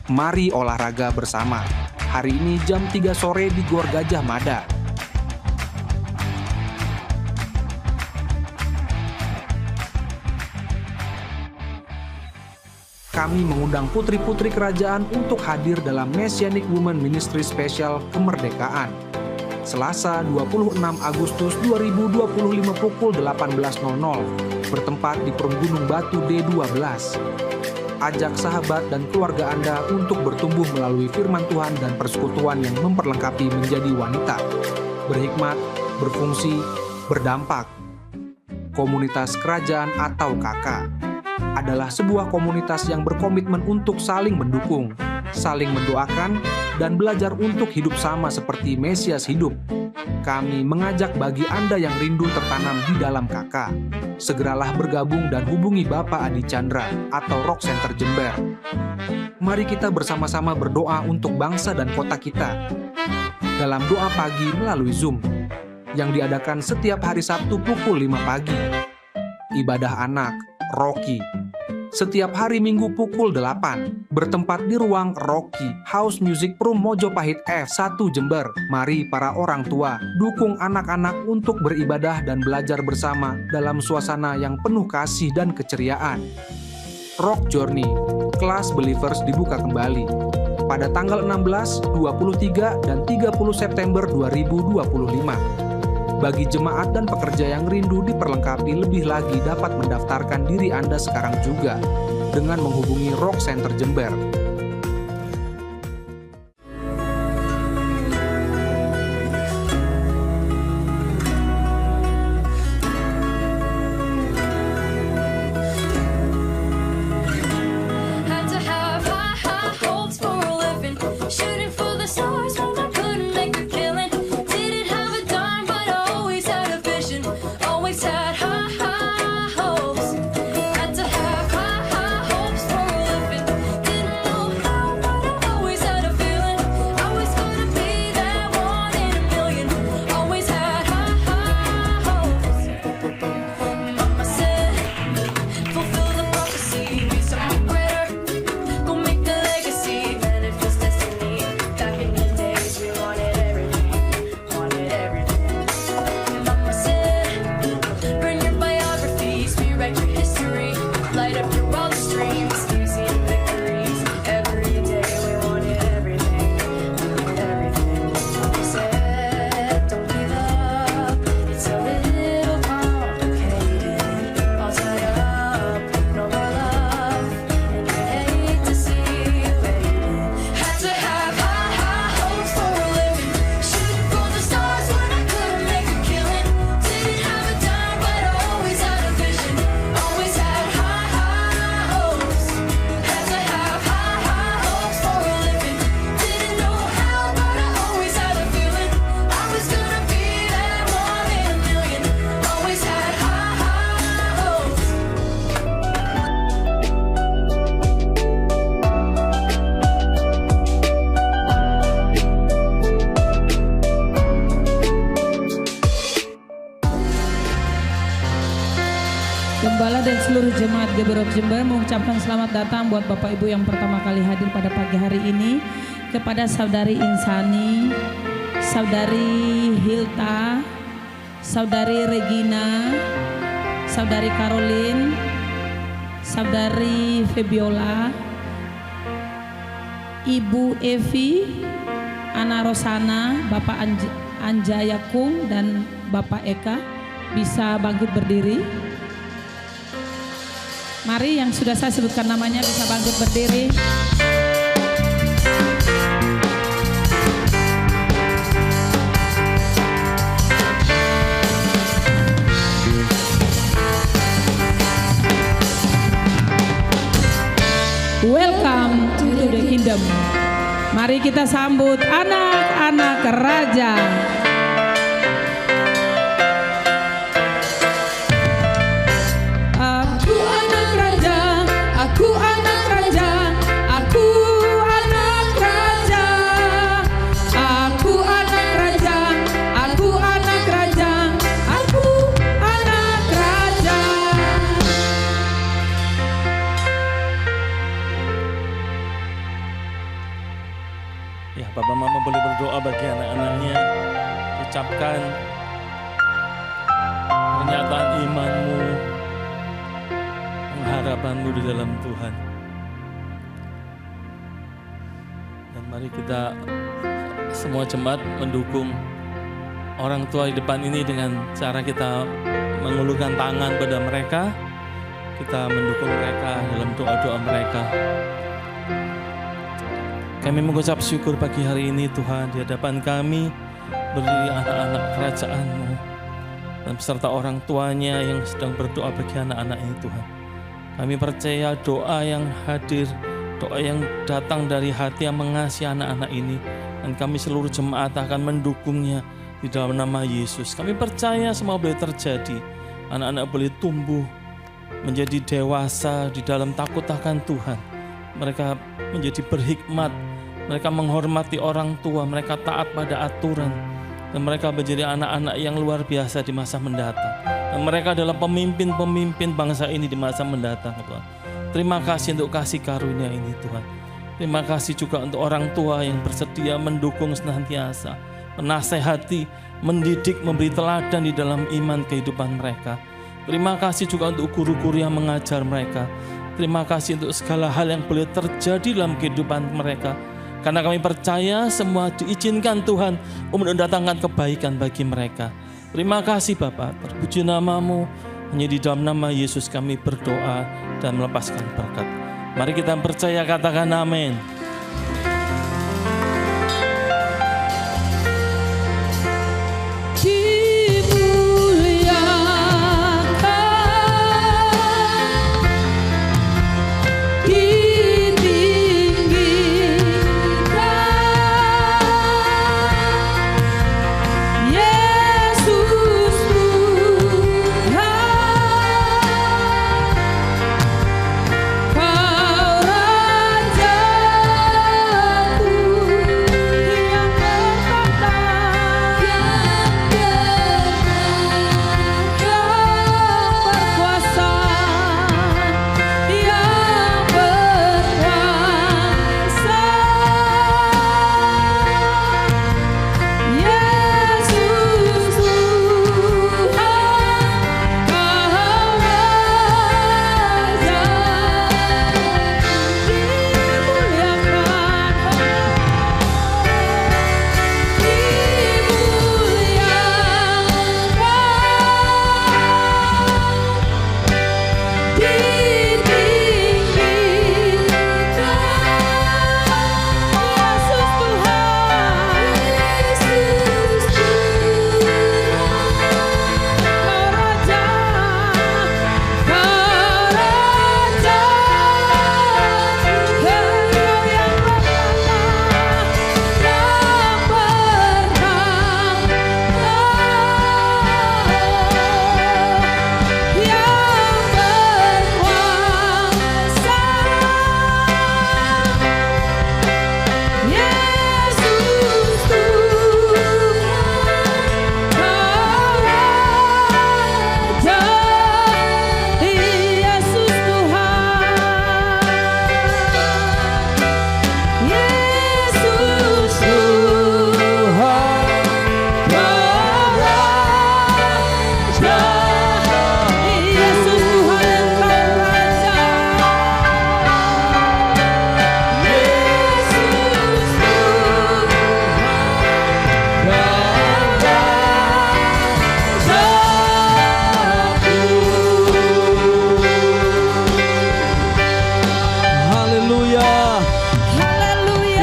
Mari olahraga bersama. Hari ini jam 3 sore di Gor Gajah Mada. Kami mengundang putri-putri kerajaan untuk hadir dalam Messianic Women Ministry Special Kemerdekaan. Selasa 26 Agustus 2025 pukul 18.00 bertempat di Perunggunung Batu D12. Ajak sahabat dan keluarga Anda untuk bertumbuh melalui firman Tuhan dan persekutuan yang memperlengkapi menjadi wanita, berhikmat, berfungsi, berdampak. Komunitas Kerajaan atau KK adalah sebuah komunitas yang berkomitmen untuk saling mendukung, saling mendoakan, dan belajar untuk hidup sama seperti Mesias hidup. Kami mengajak bagi Anda yang rindu tertanam di dalam KK, segeralah bergabung dan hubungi Bapak Adi Chandra atau Rock Center Jember. Mari kita bersama-sama berdoa untuk bangsa dan kota kita dalam doa pagi melalui Zoom yang diadakan setiap hari Sabtu pukul 5 pagi. Ibadah anak, Rocky, setiap hari Minggu pukul 8, bertempat di ruang Rocky House Music Room Mojopahit F1 Jember. Mari para orang tua, dukung anak-anak untuk beribadah dan belajar bersama dalam suasana yang penuh kasih dan keceriaan. Rock Journey, kelas Believers dibuka kembali pada tanggal 16, 23, dan 30 September 2025. Bagi jemaat dan pekerja yang rindu diperlengkapi lebih lagi, dapat mendaftarkan diri Anda sekarang juga dengan menghubungi Rock Center Jember. Gembala dan seluruh jemaat GBI Rock Jember mengucapkan selamat datang buat Bapak Ibu yang pertama kali hadir pada pagi hari ini, kepada Saudari Insani, Saudari Hilta, Saudari Regina, Saudari Caroline, Saudari Febiola, Ibu Evi, Ana Rosana, Bapak Anjayakung, dan Bapak Eka. Bisa bangkit berdiri. Mari yang sudah saya sebutkan namanya bisa bangkit berdiri. Welcome to the kingdom. Mari kita sambut anak-anak raja. Aku anak raja, aku anak raja, aku anak raja, aku anak raja, aku anak raja. Ya, Bapak Mama boleh berdoa bagi anak-anaknya. Ucapkan pernyataan imanmu, harapanmu di dalam Tuhan. Dan mari kita semua jemaat mendukung orang tua di depan ini dengan cara kita mengulurkan tangan pada mereka. Kita mendukung mereka dalam doa-doa mereka. Kami mengucap syukur pagi hari ini Tuhan, di hadapan kami berdiri anak-anak kerajaan-Mu dan beserta orang tuanya yang sedang berdoa bagi anak-anak ini Tuhan. Kami percaya doa yang hadir, doa yang datang dari hati yang mengasihi anak-anak ini, dan kami seluruh jemaat akan mendukungnya di dalam nama Yesus. Kami percaya semua boleh terjadi, anak-anak boleh tumbuh menjadi dewasa di dalam takut akan Tuhan. Mereka menjadi berhikmat, mereka menghormati orang tua, mereka taat pada aturan, dan mereka menjadi anak-anak yang luar biasa di masa mendatang. Dan mereka adalah pemimpin-pemimpin bangsa ini di masa mendatang, Tuhan. Terima kasih untuk kasih karunia ini, Tuhan. Terima kasih juga untuk orang tua yang bersedia mendukung senantiasa, menasehati, mendidik, memberi teladan di dalam iman kehidupan mereka. Terima kasih juga untuk guru-guru yang mengajar mereka. Terima kasih untuk segala hal yang boleh terjadi dalam kehidupan mereka. Karena kami percaya semua diizinkan Tuhan untuk mendatangkan kebaikan bagi mereka. Terima kasih Bapa, terpuji nama-Mu. Hanya di dalam nama Yesus kami berdoa dan melepaskan berkat. Mari kita percaya, katakan amin.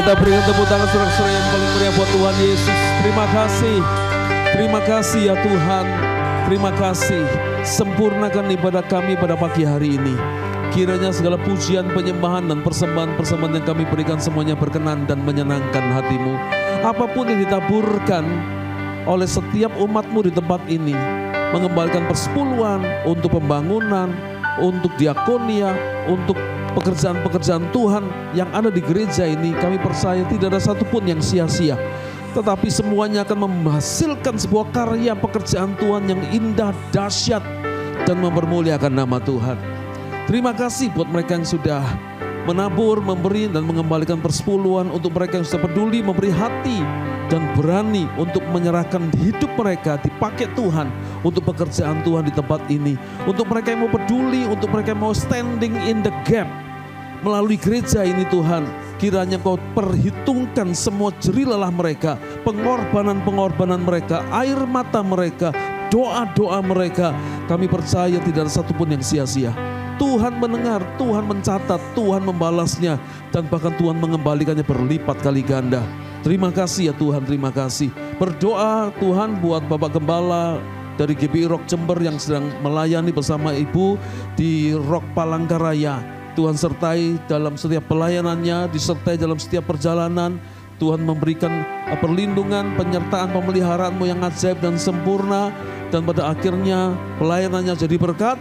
Kita berikan tepuk tangan sorak-sorai yang paling meriah buat Tuhan Yesus. Terima kasih. Terima kasih ya Tuhan. Terima kasih. Sempurnakan ibadah kami pada pagi hari ini. Kiranya segala pujian, penyembahan dan persembahan-persembahan yang kami berikan semuanya berkenan dan menyenangkan hati-Mu. Apapun yang ditaburkan oleh setiap umat-Mu di tempat ini, mengembalikan persepuluhan untuk pembangunan, untuk diakonia, untuk pekerjaan-pekerjaan Tuhan yang ada di gereja ini, kami percaya tidak ada satupun yang sia-sia. Tetapi semuanya akan menghasilkan sebuah karya pekerjaan Tuhan yang indah, dahsyat, dan mempermuliakan nama Tuhan. Terima kasih buat mereka yang sudah menabur, memberi, dan mengembalikan persepuluhan. Untuk mereka yang sudah peduli, memberi hati, dan berani untuk menyerahkan hidup mereka dipakai Tuhan untuk pekerjaan Tuhan di tempat ini. Untuk mereka yang mau peduli, untuk mereka yang mau standing in the gap melalui gereja ini Tuhan, kiranya Kau perhitungkan semua jerih lelah mereka, pengorbanan-pengorbanan mereka, air mata mereka, doa-doa mereka. Kami percaya tidak ada satupun yang sia-sia. Tuhan mendengar, Tuhan mencatat, Tuhan membalasnya, dan bahkan Tuhan mengembalikannya berlipat kali ganda. Terima kasih ya Tuhan, terima kasih. Berdoa Tuhan buat Bapak Gembala dari GBI Rock Jember yang sedang melayani bersama Ibu di Rock Palangkaraya. Tuhan sertai dalam setiap pelayanannya, disertai dalam setiap perjalanan. Tuhan memberikan perlindungan, penyertaan, pemeliharaanmu yang ajaib dan sempurna. Dan pada akhirnya pelayanannya jadi berkat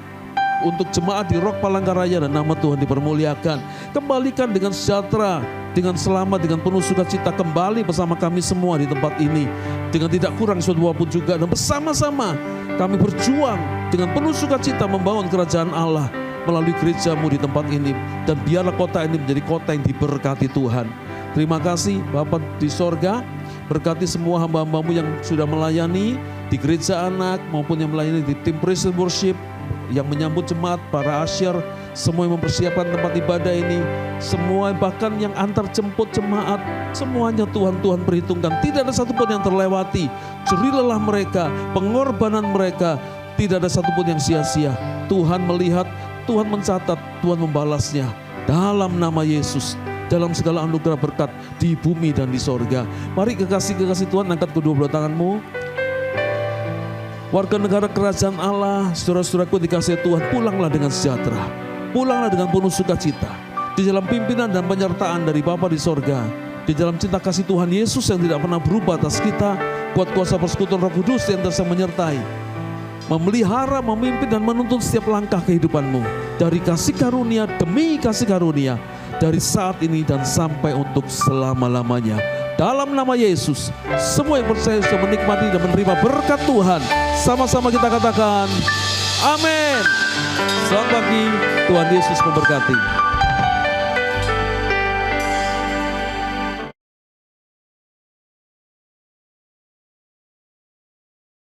untuk jemaat di Rock Palangkaraya, dan nama Tuhan dipermuliakan. Kembalikan dengan sejahtera, dengan selamat, dengan penuh sukacita kembali bersama kami semua di tempat ini. Dengan tidak kurang suatu apapun juga, dan bersama-sama kami berjuang dengan penuh sukacita membangun kerajaan Allah melalui gereja-Mu di tempat ini. Dan biarlah kota ini menjadi kota yang diberkati Tuhan. Terima kasih Bapa di sorga, berkati semua hamba-hamba-Mu yang sudah melayani di gereja anak maupun yang melayani di tim praise and worship, yang menyambut jemaat, para asyir, semua yang mempersiapkan tempat ibadah ini, semua bahkan yang antar jemput jemaat, semuanya Tuhan perhitungkan. Tidak ada satupun yang terlewati. Jerilah mereka, pengorbanan mereka, tidak ada satupun yang sia-sia. Tuhan melihat, Tuhan mencatat, Tuhan membalasnya. Dalam nama Yesus, dalam segala anugerah berkat di bumi dan di sorga. Mari kekasih-kekasih Tuhan, angkat kedua belah tanganmu. Warga negara kerajaan Allah, saudara-saudaraku dikasihi Tuhan, pulanglah dengan sejahtera. Pulanglah dengan penuh sukacita. Di dalam pimpinan dan penyertaan dari Bapa di sorga. Di dalam cinta kasih Tuhan Yesus yang tidak pernah berubah atas kita. Kuat kuasa persekutuan Roh Kudus yang terus menyertai. Memelihara, memimpin dan menuntun setiap langkah kehidupanmu. Dari kasih karunia demi kasih karunia. Dari saat ini dan sampai untuk selama-lamanya. Dalam nama Yesus, semua yang percaya sudah menikmati dan menerima berkat Tuhan. Sama-sama kita katakan, amin. Selamat pagi, Tuhan Yesus memberkati.